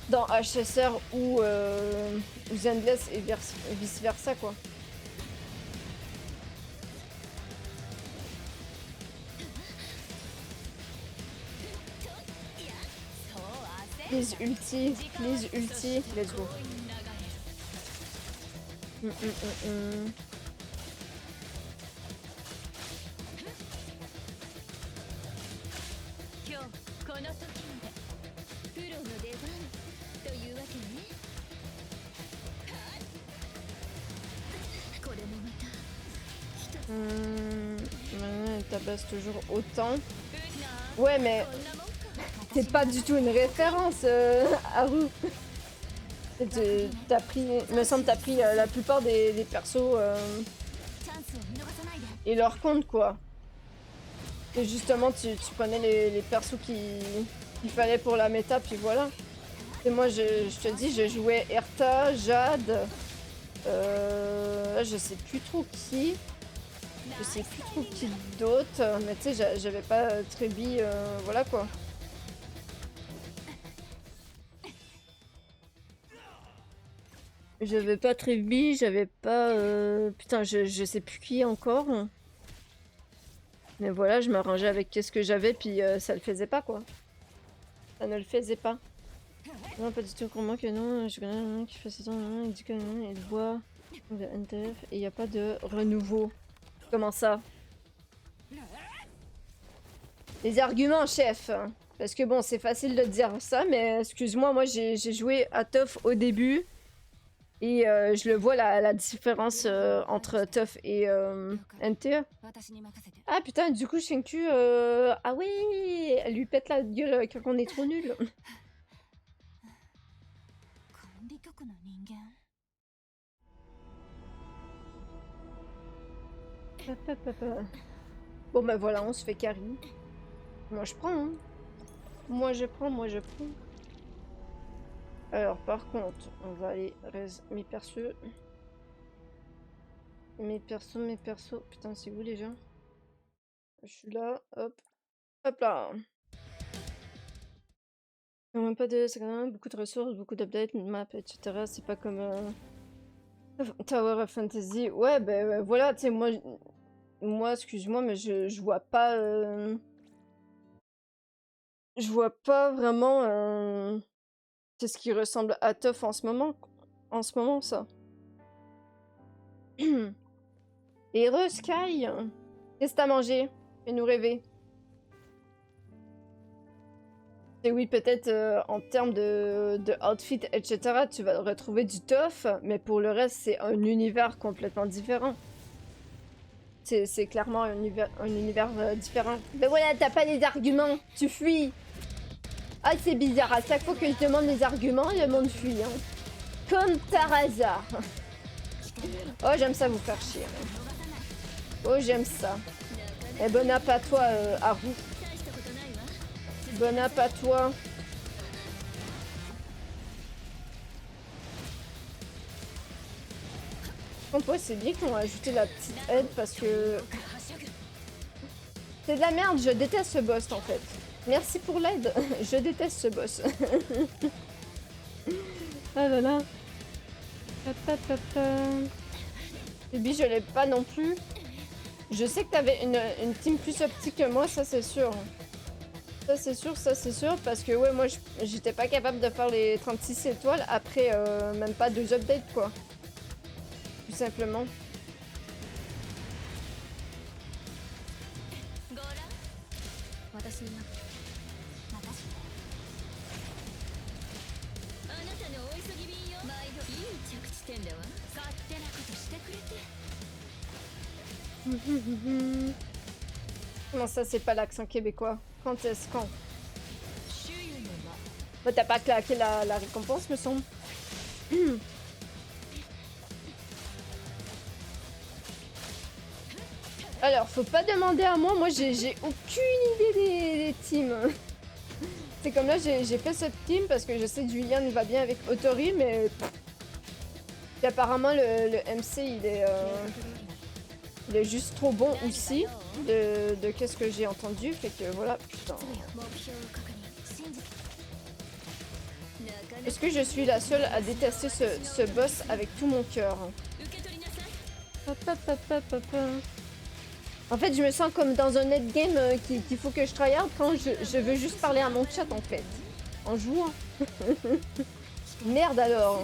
Speaker 1: Dans HSR ou Zenless et vice versa, quoi. Please ulti, let's go. Elle tabasse toujours autant. Ouais, mais c'est pas du tout une référence, Haru. T'as pris, me semble, t'as pris la plupart des persos et leur compte, quoi. Et justement, tu prenais les persos qu'il fallait pour la méta, puis voilà. Et moi, je te dis, je jouais Erta, Jade, je sais plus trop qui. Je sais plus trop qui d'autre, mais tu sais, j'avais pas Trebi, voilà quoi. J'avais pas Trebi, j'avais pas... Putain, je sais plus qui encore. Mais voilà, je m'arrangeais avec qu'est-ce que j'avais, puis ça le faisait pas, quoi. Ça ne le faisait pas. Non, pas du tout, comment que non, je connais un qui fait ses temps, il dit que non, il voit le NTF, et il n'y a pas de renouveau. Comment ça? Les arguments, chef. Parce que bon, c'est facile de dire ça, mais excuse-moi, moi j'ai joué à Tough au début. Et je le vois la différence entre Tough et NTE. Ah putain, du coup, Shinku... Ah oui, elle lui pète la gueule quand on est trop nul. Bon bah voilà, on se fait carry. Moi je prends, hein. Moi je prends. Alors par contre, on va aller mes persos. Mes persos. Putain, c'est où déjà? Je suis là, hop. Hop là. Quand même pas de... C'est quand même beaucoup de ressources, beaucoup d'updates, une map, etc. C'est pas comme Tower of Fantasy. Ouais, ben voilà, tu sais, moi, excuse-moi, mais je vois pas... Je vois pas vraiment... C'est ce qui ressemble à Tough en ce moment. En ce moment, ça. Et Sky, qu'est-ce que t'as mangé? Fais-nous rêver. Et oui, peut-être en termes de outfit, etc., tu vas retrouver du tough, mais pour le reste, c'est un univers complètement différent. C'est clairement un univers différent. Ben voilà, t'as pas les arguments, tu fuis. Ah, c'est bizarre, à chaque fois que je demande les arguments, le monde fuit. Hein. Comme par hasard. Oh, j'aime ça vous faire chier. Oh, j'aime ça. Et bon app à toi, Haru. Bon app à toi. Ouais, c'est bien qu'on a ajouté la petite aide parce que... C'est de la merde, je déteste ce boss en fait. Merci pour l'aide, je déteste ce boss. Ah là là. Baby, je l'ai pas non plus. Je sais que t'avais une team plus optique que moi, ça c'est sûr. Ça c'est sûr, parce que ouais, moi j'étais pas capable de faire les 36 étoiles après même pas 2 updates quoi. Tout simplement. Comment ça, c'est pas l'accent québécois? Quand est-ce quand? Bah, t'as pas claqué la récompense, me semble. Alors, faut pas demander à moi, j'ai aucune idée des teams. C'est comme là, j'ai fait cette team parce que je sais que Julian va bien avec Otori, mais... Puis apparemment, le MC, il est juste trop bon aussi, de qu'est-ce que j'ai entendu, fait que voilà, putain. Est-ce que je suis la seule à détester ce boss avec tout mon cœur? En fait, je me sens comme dans un net game qu'il faut que je tryhard quand je veux juste parler à mon chat en fait. En jouant. Merde alors.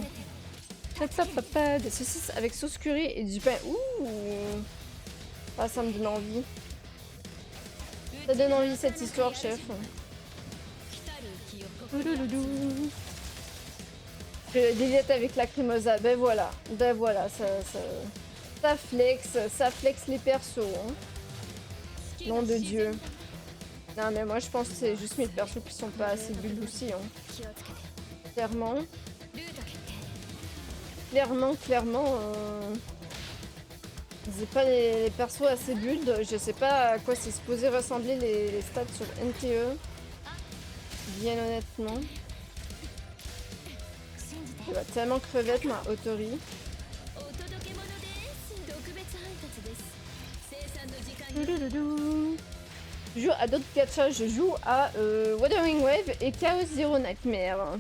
Speaker 1: Des saucisses avec sauce curry et du pain. Ouh. Ah, ça me donne envie. Ça donne envie cette histoire, chef. Je délite avec la crimosa. Ben voilà, ça flex les persos. Hein. Nom de Dieu. Non mais moi je pense que c'est juste mes persos qui sont pas assez build aussi. Hein. Clairement. J'ai pas les persos assez build. Je sais pas à quoi c'est supposé ressembler les stats sur NTE. Bien honnêtement. Elle va tellement crevette ma Otori. Je joue à d'autres gachas, je joue à Wuthering Wave et Chaos Zero Nightmare.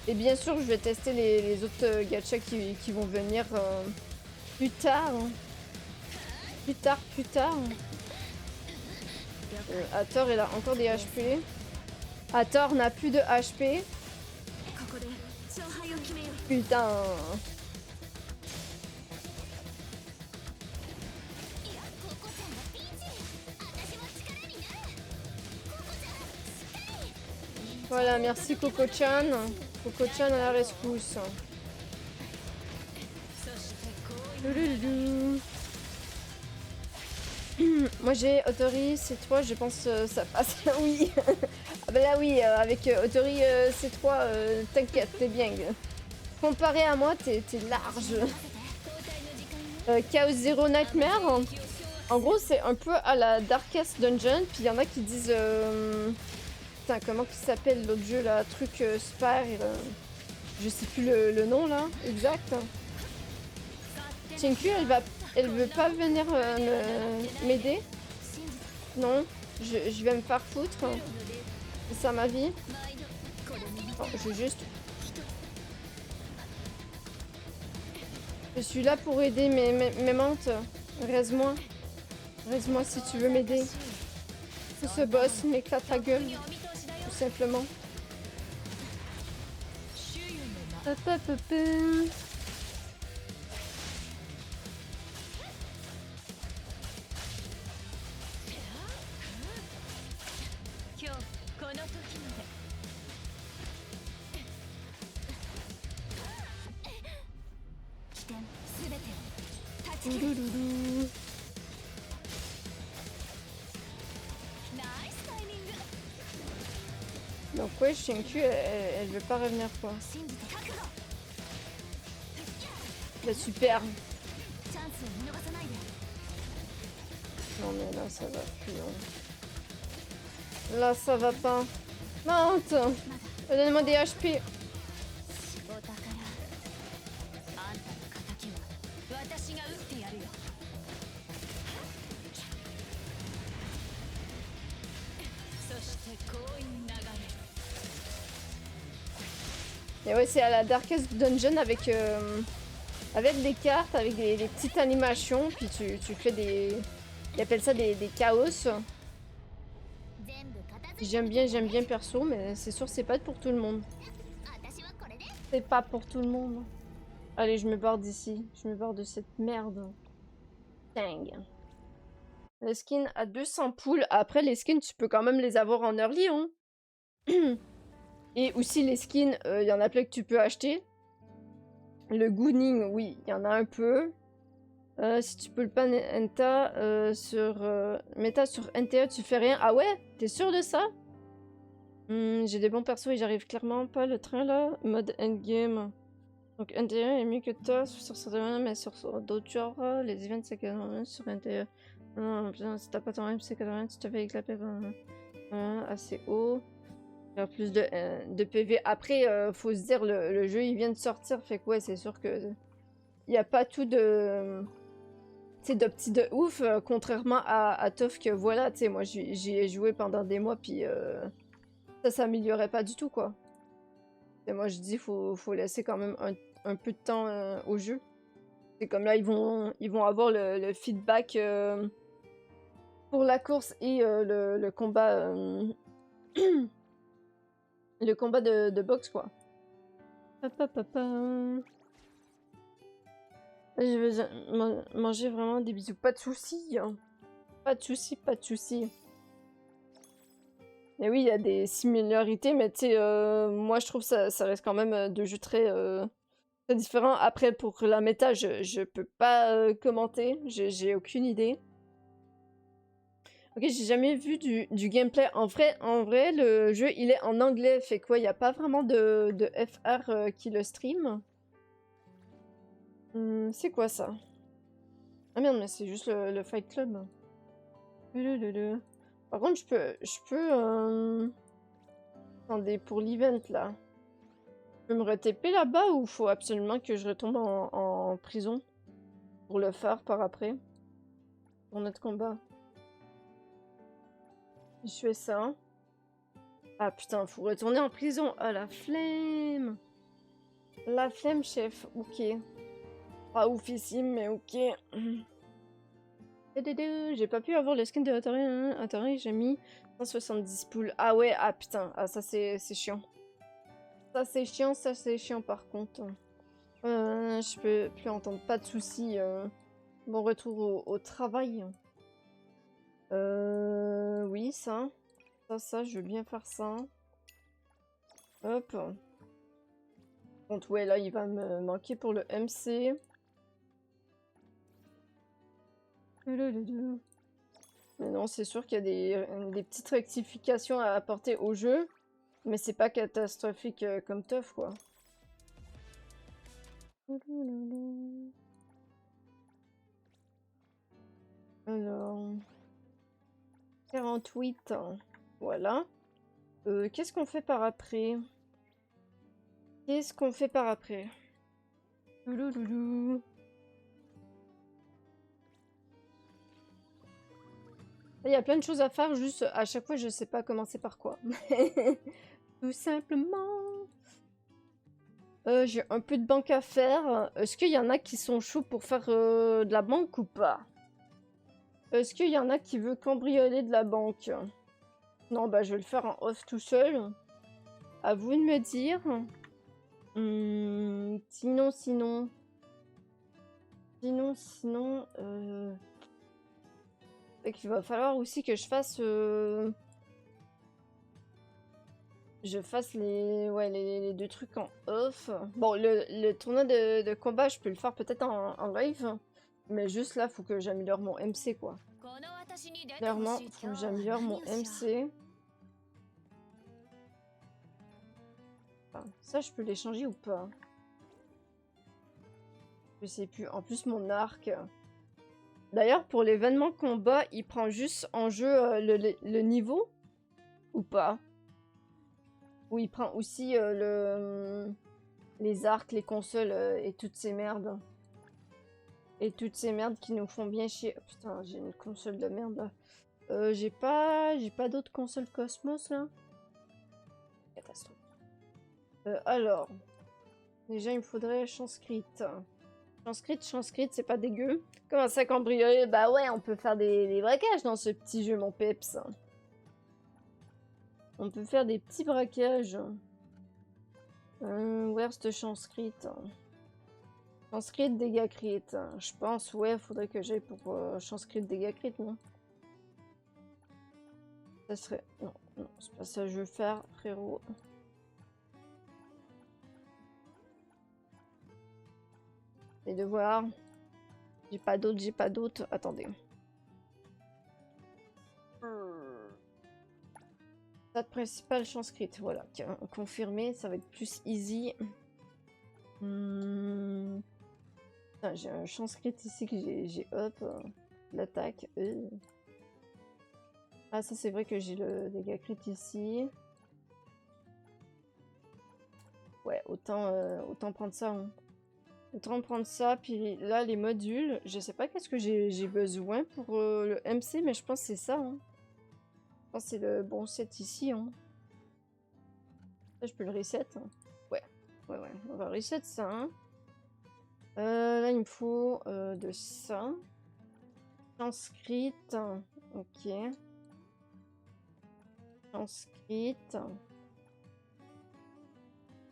Speaker 1: Et bien sûr, je vais tester les autres gachas qui vont venir plus tard. Plus tard. Hathor, il a encore des HP. Hathor n'a plus de HP. Putain. Voilà, merci Coco-chan. Coco-chan à la rescousse. Moi j'ai Otori C3, je pense ça passe. Oui. Ah bah là oui, avec Otori C3, t'inquiète, t'es bien. Comparé à moi, t'es large. Chaos Zero Nightmare. En gros, c'est un peu à la Darkest Dungeon. Puis il y en a qui disent Putain, comment il s'appelle l'autre jeu là? Truc super. Je sais plus le nom là, exact. Tinku, elle veut pas venir m'aider. Non, je vais me faire foutre. C'est ça ma vie. Oh, je vais juste. Je suis là pour aider mes mantes. Reste-moi. Reste-moi si tu veux m'aider. Ce boss m'éclate la gueule. Tout simplement. Donc ouais, Shinku, elle veut pas revenir quoi. Bah super. Non mais là ça va plus. Là ça va pas. Mante, donne-moi des HP. Et ouais, c'est à la Darkest Dungeon avec des cartes, avec des petites animations, puis tu fais des... Ils appellent ça des chaos. J'aime bien perso, mais c'est sûr c'est pas pour tout le monde. C'est pas pour tout le monde. Allez, je me barre d'ici. Je me barre de cette merde. Dang. Les skins à 200 poules. Après, les skins, tu peux quand même les avoir en early, hein. Et aussi les skins, il y en a plein que tu peux acheter. Le Gooning, oui, il y en a un peu. Si tu peux le pan Enta sur Meta sur NTA, tu fais rien. Ah ouais? T'es sûr de ça? J'ai des bons persos et j'arrive clairement pas le train là. Mode endgame. Donc NTA est mieux que toi sur certains, mais sur d'autres genres, les events c'est 80 sur NTA. Non, si t'as pas ton MC 80, tu te fais éclater assez haut. Faire plus de PV. Après, faut se dire, le jeu il vient de sortir, fait que ouais, c'est sûr que il n'y a pas tout de. Tu sais, de petits de ouf, contrairement à Toff que voilà, tu sais, moi j'y ai joué pendant des mois, puis ça s'améliorait pas du tout, quoi. Et moi je dis, faut laisser quand même un peu de temps au jeu. C'est comme là, ils vont avoir le feedback pour la course et le combat. Le combat de boxe, quoi. Je veux manger vraiment des bisous. Pas de soucis. Hein. Pas de soucis, pas de soucis. Et oui, il y a des similarités, mais tu sais, moi je trouve ça reste quand même deux jeux très différents. Après, pour la méta, je peux pas commenter. J'ai aucune idée. Ok, j'ai jamais vu du gameplay. En vrai, le jeu il est en anglais. Fait quoi, il n'y a pas vraiment de FR qui le stream. C'est quoi ça? Ah merde, mais c'est juste le Fight Club. Par contre, je peux. Attendez, pour l'event là. Je peux me re-TP là-bas ou faut absolument que je retombe en prison pour le faire par après? Pour notre combat. Je fais ça. Ah putain, faut retourner en prison. Ah la flemme! La flemme, chef. Ok. Pas oufissime, mais ok. J'ai pas pu avoir le skin de Atari. Atari, j'ai mis 170 poules. Ah ouais, ah putain. Ah ça c'est chiant. Ça c'est chiant par contre. Je peux plus entendre. Pas de soucis. Bon retour au travail. Oui, ça. Ça, je veux bien faire ça. Hop. Donc ouais, là, il va me manquer pour le MC. Mais non, c'est sûr qu'il y a des petites rectifications à apporter au jeu. Mais c'est pas catastrophique comme Tough, quoi. Alors... 48 ans. Voilà. Qu'est-ce qu'on fait par après? Qu'est-ce qu'on fait par après? Louloulou. Il y a plein de choses à faire, juste à chaque fois je sais pas commencer par quoi. Tout simplement. J'ai un peu de banque à faire. Est-ce qu'il y en a qui sont chauds pour faire de la banque ou pas? Est-ce qu'il y en a qui veut cambrioler de la banque? Non, bah je vais le faire en off tout seul. À vous de me dire. Sinon. Fait qu'il va falloir aussi que je fasse les deux trucs en off. Bon, le tournoi de combat, je peux le faire peut-être en live. Mais juste là, faut que j'améliore mon MC, quoi. Clairement, faut que j'améliore mon MC. Enfin, ça, je peux l'échanger ou pas? Je sais plus. En plus, mon arc. D'ailleurs, pour l'événement combat, il prend juste en jeu le niveau ou pas? Ou il prend aussi les arcs, les consoles et toutes ces merdes. Et toutes ces merdes qui nous font bien chier. Oh, putain, j'ai une console de merde là. J'ai pas d'autres consoles Cosmos là. Catastrophe. Alors, déjà il me faudrait chance crit. Chance crit, c'est pas dégueu. Comment ça cambrioler? Bah ouais, on peut faire des braquages dans ce petit jeu, mon peps. On peut faire des petits braquages. Worst chance crit. Chance crit, dégâts crit. Je pense, ouais, faudrait que j'aille pour chance crit, dégâts crit, non? Ça serait... Non, non, c'est pas ça que je veux faire, frérot. Les devoirs. J'ai pas d'autres. Attendez. Stade principal, chance crit. Voilà, confirmé, ça va être plus easy. J'ai un chance crit ici que j'ai hop. L'attaque. Ah, ça c'est vrai que j'ai le dégât crit ici. Ouais, autant prendre ça. Hein. Autant prendre ça, puis là les modules, je sais pas qu'est-ce que j'ai besoin pour le MC, mais je pense que c'est ça. Hein. Je pense que c'est le bon set ici. Hein. Là, je peux le reset. Hein. Ouais, on va reset ça. Hein. Là, il me faut de ça. Sanskrit. Ok. Sanskrit.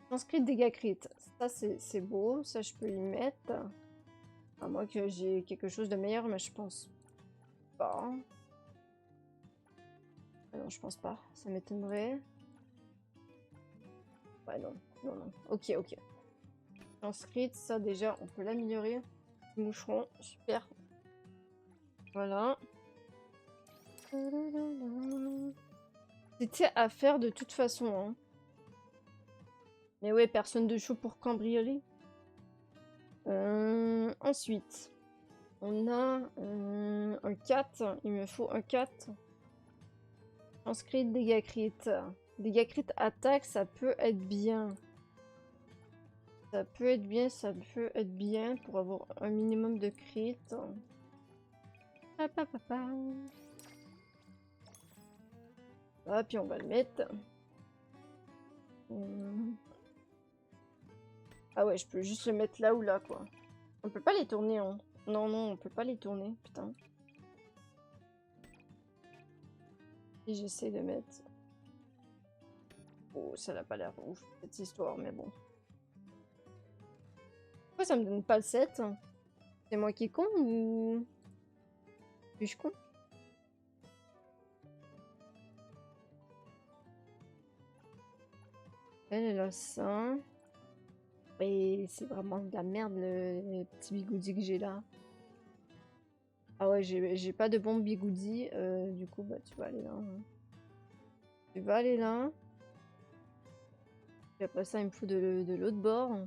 Speaker 1: Sanskrit dégâts crit. Ça, c'est beau. Ça, je peux y mettre. À moins que j'ai quelque chose de meilleur, mais je pense pas. Non, je pense pas. Ça m'étonnerait. Ouais, non. Ok. Sanskrit, ça déjà, on peut l'améliorer. Moucheron, super. Voilà. C'était à faire de toute façon. Hein. Mais ouais, personne de chaud pour cambrioler. Ensuite, on a un 4. Il me faut un 4. Inscrit, dégâts crit. Dégâts crit attaque, ça peut être bien. Ça peut être bien pour avoir un minimum de crit. Ah, puis on va le mettre. Ah ouais, je peux juste le mettre là ou là, quoi. On peut pas les tourner, hein. Non, on peut pas les tourner, putain. Et j'essaie de mettre... Oh, ça n'a pas l'air ouf, cette histoire, mais bon. Pourquoi ça me donne pas le 7? C'est moi qui est con ou... Suis-je con? Elle a ça. Et c'est vraiment de la merde le petit bigoudi que j'ai là. Ah ouais, j'ai pas de bon bigoudi. Du coup, bah tu vas aller là. Hein. Tu vas aller là. Et après ça, il me faut de l'autre bord.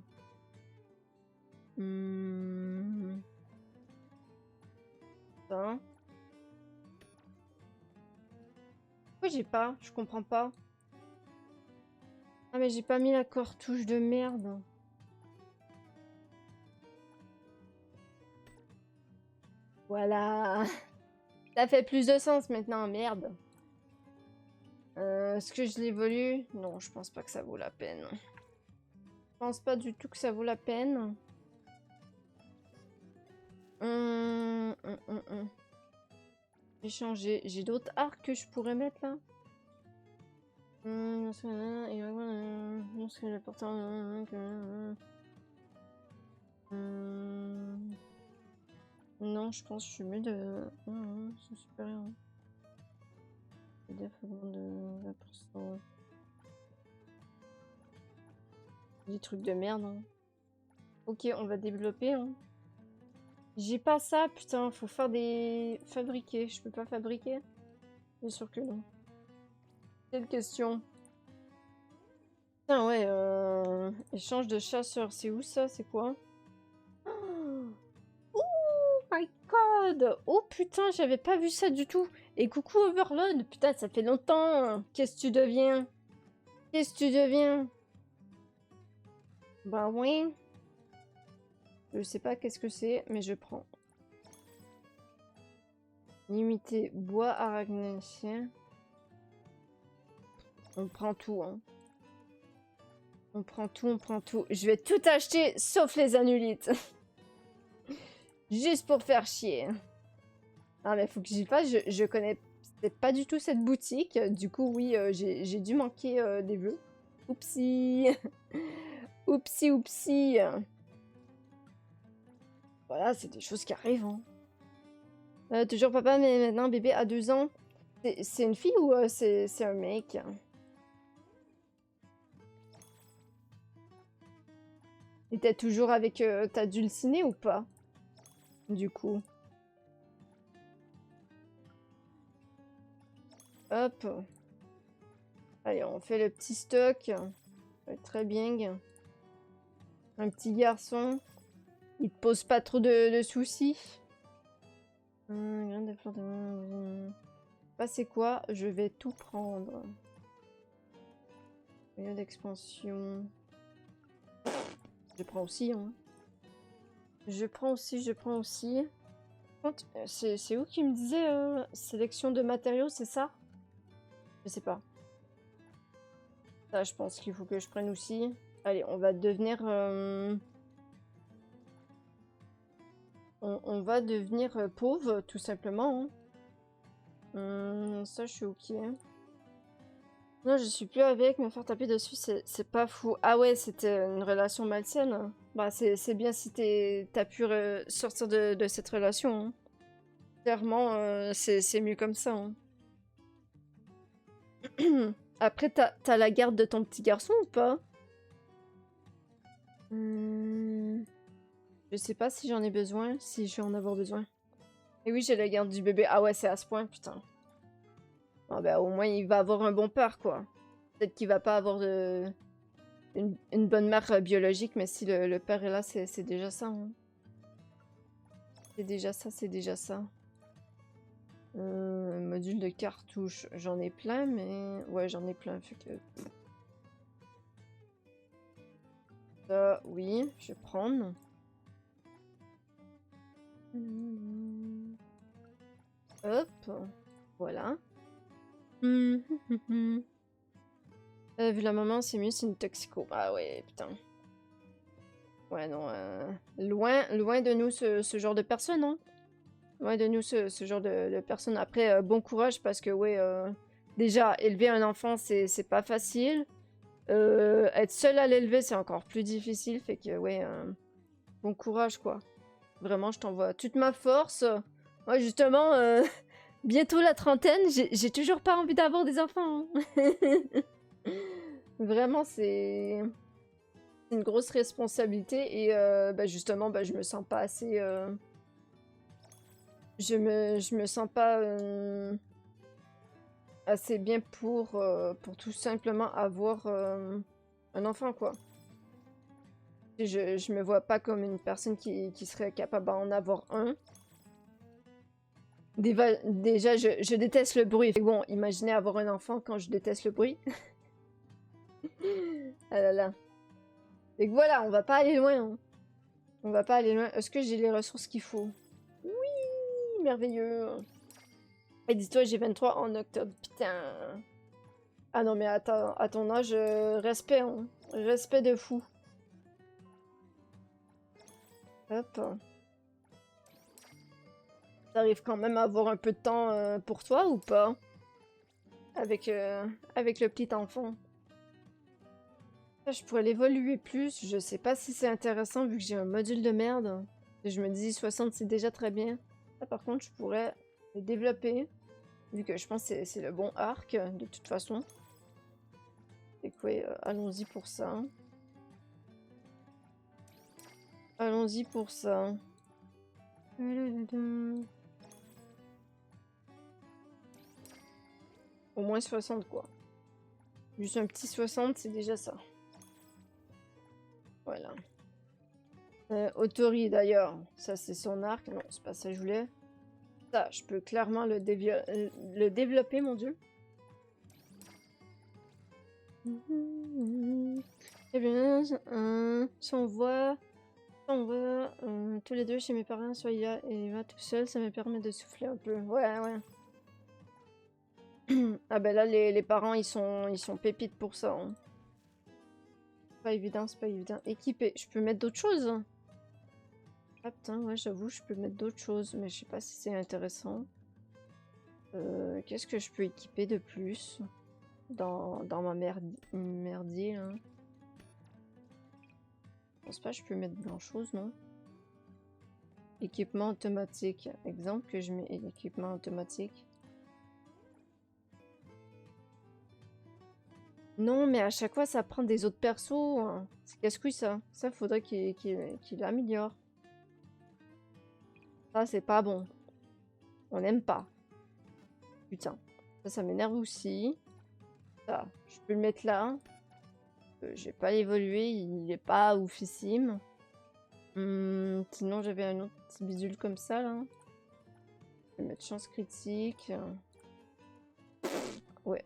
Speaker 1: Ça. Pourquoi j'ai pas? Je comprends pas. Ah mais j'ai pas mis la cartouche de merde. Voilà. Ça fait plus de sens maintenant, merde. Est-ce que je l'évolue? Non, je pense pas que ça vaut la peine. Je pense pas du tout que ça vaut la peine. J'ai changé. J'ai d'autres arcs que je pourrais mettre là. Non, je pense que je suis mieux de... c'est supérieur. PDF de 20%. Des trucs de merde. Hein. Ok, on va développer. Hein. J'ai pas ça, putain, faut faire des... Fabriquer, je peux pas fabriquer? Bien sûr que non. Quelle question? Putain, ouais, échange de chasseurs, c'est où ça? C'est quoi? Oh my god! Oh putain, j'avais pas vu ça du tout. Et coucou Overload, putain, ça fait longtemps. Qu'est-ce que tu deviens? Qu'est-ce que tu deviens? Bah oui. Je sais pas qu'est-ce que c'est, mais je prends. Limité bois arachnéen. On prend tout, hein. On prend tout, on prend tout. Je vais tout acheter, sauf les annulites. Juste pour faire chier. Ah mais faut que j'y fasse, je connais pas du tout cette boutique. Du coup, oui, j'ai dû manquer des vœux. Oupsie. Oupsie, oupsie. Voilà, c'est des choses qui arrivent. Hein. Toujours papa, mais maintenant bébé à 2 ans. C'est une fille ou c'est un mec? Et t'es toujours avec ta dulcinée ou pas? Du coup. Hop. Allez, on fait le petit stock. Très bien. Un petit garçon. Il te pose pas trop de soucis. Bah, c'est quoi? Je vais tout prendre. Milieu d'expansion. Je prends aussi, hein. Je prends aussi. C'est où qui me disait sélection de matériaux, c'est ça? Je sais pas. Ça, je pense qu'il faut que je prenne aussi. Allez, on va devenir... On va devenir pauvre, tout simplement. Hein. Ça, je suis ok. Non, je suis plus avec. Me faire taper dessus, c'est pas fou. Ah ouais, c'était une relation malsaine. Bah, c'est bien si t'as pu sortir de cette relation. Hein. Clairement, c'est mieux comme ça. Hein. Après, t'as la garde de ton petit garçon ou pas? Je sais pas si j'en ai besoin, si je vais en avoir besoin. Et oui, j'ai la garde du bébé. Ah ouais, c'est à ce point, putain. Ah bah, au moins, il va avoir un bon père, quoi. Peut-être qu'il va pas avoir une bonne mère biologique, mais si le père est là, c'est déjà ça. Hein. C'est déjà ça, c'est déjà ça. Module de cartouche, j'en ai plein, mais... Ouais, j'en ai plein, fait que... Ça, oui, je vais prendre. Hop, voilà. Vu la maman, c'est mieux, c'est une toxico. Ah ouais, putain. Ouais, non, loin de nous ce genre de personne, hein. Loin de nous ce genre de personne. Après, bon courage parce que, ouais, déjà, élever un enfant, c'est pas facile. Être seul à l'élever, c'est encore plus difficile. Fait que, ouais, bon courage, quoi. Vraiment, je t'envoie toute ma force. Moi, justement, bientôt la trentaine, j'ai toujours pas envie d'avoir des enfants. Hein. Vraiment, c'est une grosse responsabilité. Et bah, justement, bah, je me sens pas assez... Je me sens pas assez bien pour tout simplement avoir un enfant, quoi. Je me vois pas comme une personne qui serait capable d'en avoir un. Déjà, je déteste le bruit. Bon, imaginez avoir un enfant quand je déteste le bruit. Ah là là. Et que voilà, on va pas aller loin. Hein. On va pas aller loin. Est-ce que j'ai les ressources qu'il faut? Oui, merveilleux. Et dis-toi, j'ai 23 en octobre. Putain. Ah non, mais attends, à ton âge, respect, hein. Respect de fou. Hop. T'arrives quand même à avoir un peu de temps pour toi ou pas? Avec le petit enfant. Je pourrais l'évoluer plus. Je sais pas si c'est intéressant vu que j'ai un module de merde. Et je me dis 60 c'est déjà très bien. Là, par contre, je pourrais le développer. Vu que je pense que c'est le bon arc de toute façon. Et quoi, allons-y pour ça. Allons-y pour ça. Au moins 60 quoi. Juste un petit 60, c'est déjà ça. Voilà. Autori d'ailleurs, ça c'est son arc. Non, c'est pas ça que je voulais. Ça, je peux clairement le développer, mon dieu. Eh bien, si on voit tous les deux chez mes parents, soit Ila et Eva tout seul, ça me permet de souffler un peu. Ouais, ouais. Ah ben là, les parents, ils sont pépites pour ça. Hein. Pas évident, c'est pas évident. Équipé, je peux mettre d'autres choses. Ah putain, ouais, j'avoue, je peux mettre d'autres choses, mais je sais pas si c'est intéressant. Qu'est-ce que je peux équiper de plus dans ma merdier, là? Je pense pas que je peux mettre grand-chose, non? Équipement automatique. Exemple que je mets équipement automatique. Non, mais à chaque fois, ça prend des autres persos. Hein. C'est casse-couille, ça. Ça, faudrait qu'il l'améliore. Ça, c'est pas bon. On n'aime pas. Putain. Ça m'énerve aussi. Ça, je peux le mettre là. Je vais pas l'évoluer. Il est pas oufissime. Sinon, j'avais un autre petit bidule comme ça, là. Je vais mettre chance critique. Ouais.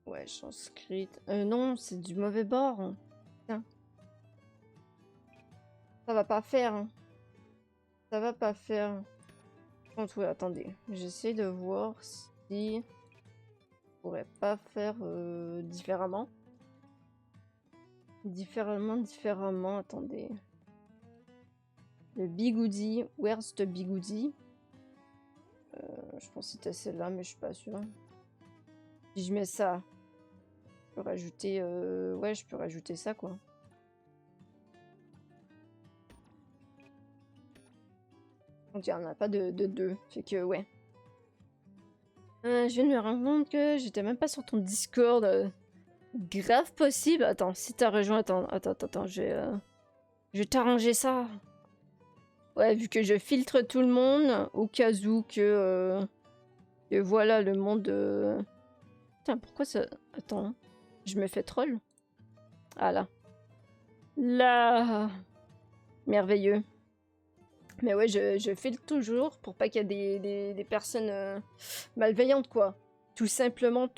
Speaker 1: Ouais, chance crit. Non, c'est du mauvais bord. Tiens. Ça va pas faire. Hein. Ça va pas faire. Contre, ouais, attendez. J'essaie de voir si je pourrais pas faire différemment. Différemment. Attendez. Le bigoudi. Where's the bigoudi? Je pense que c'était celle-là, mais je suis pas sûre. Si je mets ça, je peux rajouter... Ouais, je peux rajouter ça, quoi. Donc, il n'y en a pas de deux. Fait que, ouais. Je viens de me rendre compte que j'étais même pas sur ton Discord. Grave possible. Attends, si t'as rejoint... Attends. Je vais t'arranger ça. Ouais, vu que je filtre tout le monde, au cas où que voilà, le monde... Putain, pourquoi ça... Attends, je me fais troll. Ah là. Là. Merveilleux. Mais ouais, je filtre toujours pour pas qu'il y ait des personnes malveillantes, quoi. Tout simplement.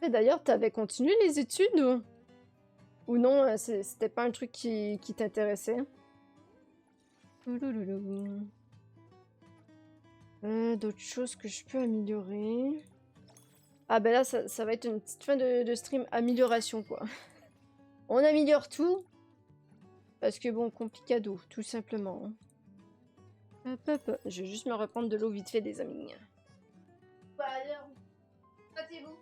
Speaker 1: Et d'ailleurs, t'avais continué les études ou non, c'était pas un truc qui t'intéressait? D'autres choses que je peux améliorer. Ah ben là, ça va être une petite fin de stream amélioration, quoi. On améliore tout. Parce que bon, complicado, tout simplement. Hop. Je vais juste me reprendre de l'eau vite fait, des amis. Bah alors, battez-vous.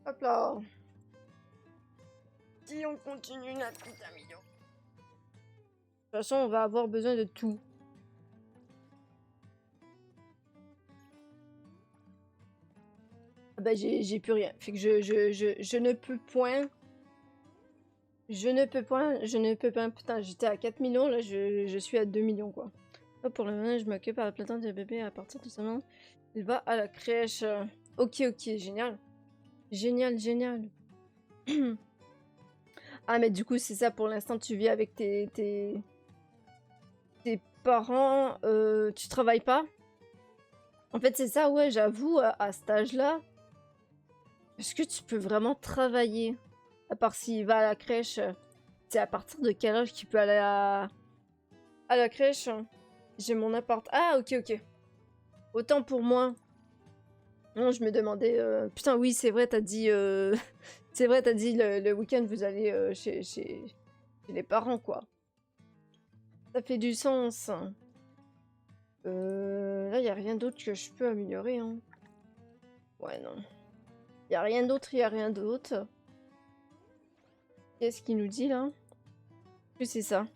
Speaker 1: Hop là. Si on continue la petite amélioration. De toute façon, on va avoir besoin de tout. Ah bah j'ai plus rien. Fait que je ne peux point. Je ne peux pas. Putain, j'étais à 4 millions, là je suis à 2 millions quoi. Oh, pour le moment, je m'occupe à la plateforme de bébé à partir de ce moment. Il va à la crèche. Ok, ok, génial. Génial, génial. Ah, mais du coup, c'est ça, pour l'instant, tu vis avec tes parents, tu travailles pas? En fait, c'est ça, ouais, j'avoue, à cet âge-là, est-ce que tu peux vraiment travailler? À part s'il va à la crèche, c'est à partir de quel âge qu'il peut aller à la crèche? J'ai mon appart. Ah, ok, ok. Autant pour moi. Non, je me demandais. Putain, oui, c'est vrai, t'as dit. C'est vrai, t'as dit le week-end, vous allez chez les parents, quoi. Ça fait du sens. Là, y a rien d'autre que je peux améliorer, hein. Ouais, non. Y a rien d'autre, y a rien d'autre. Qu'est-ce qu'il nous dit, là? Que c'est ça?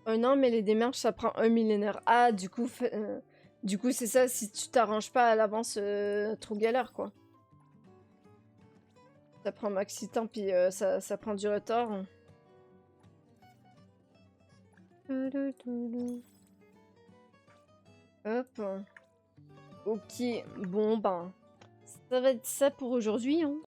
Speaker 1: Un an, mais les démarches, ça prend un millénaire. Ah, du coup, c'est ça, si tu t'arranges pas à l'avance, trop galère, quoi. Ça prend maxi temps, puis ça prend du retard. Hop. Ok, bon, ben, ça va être ça pour aujourd'hui, hein.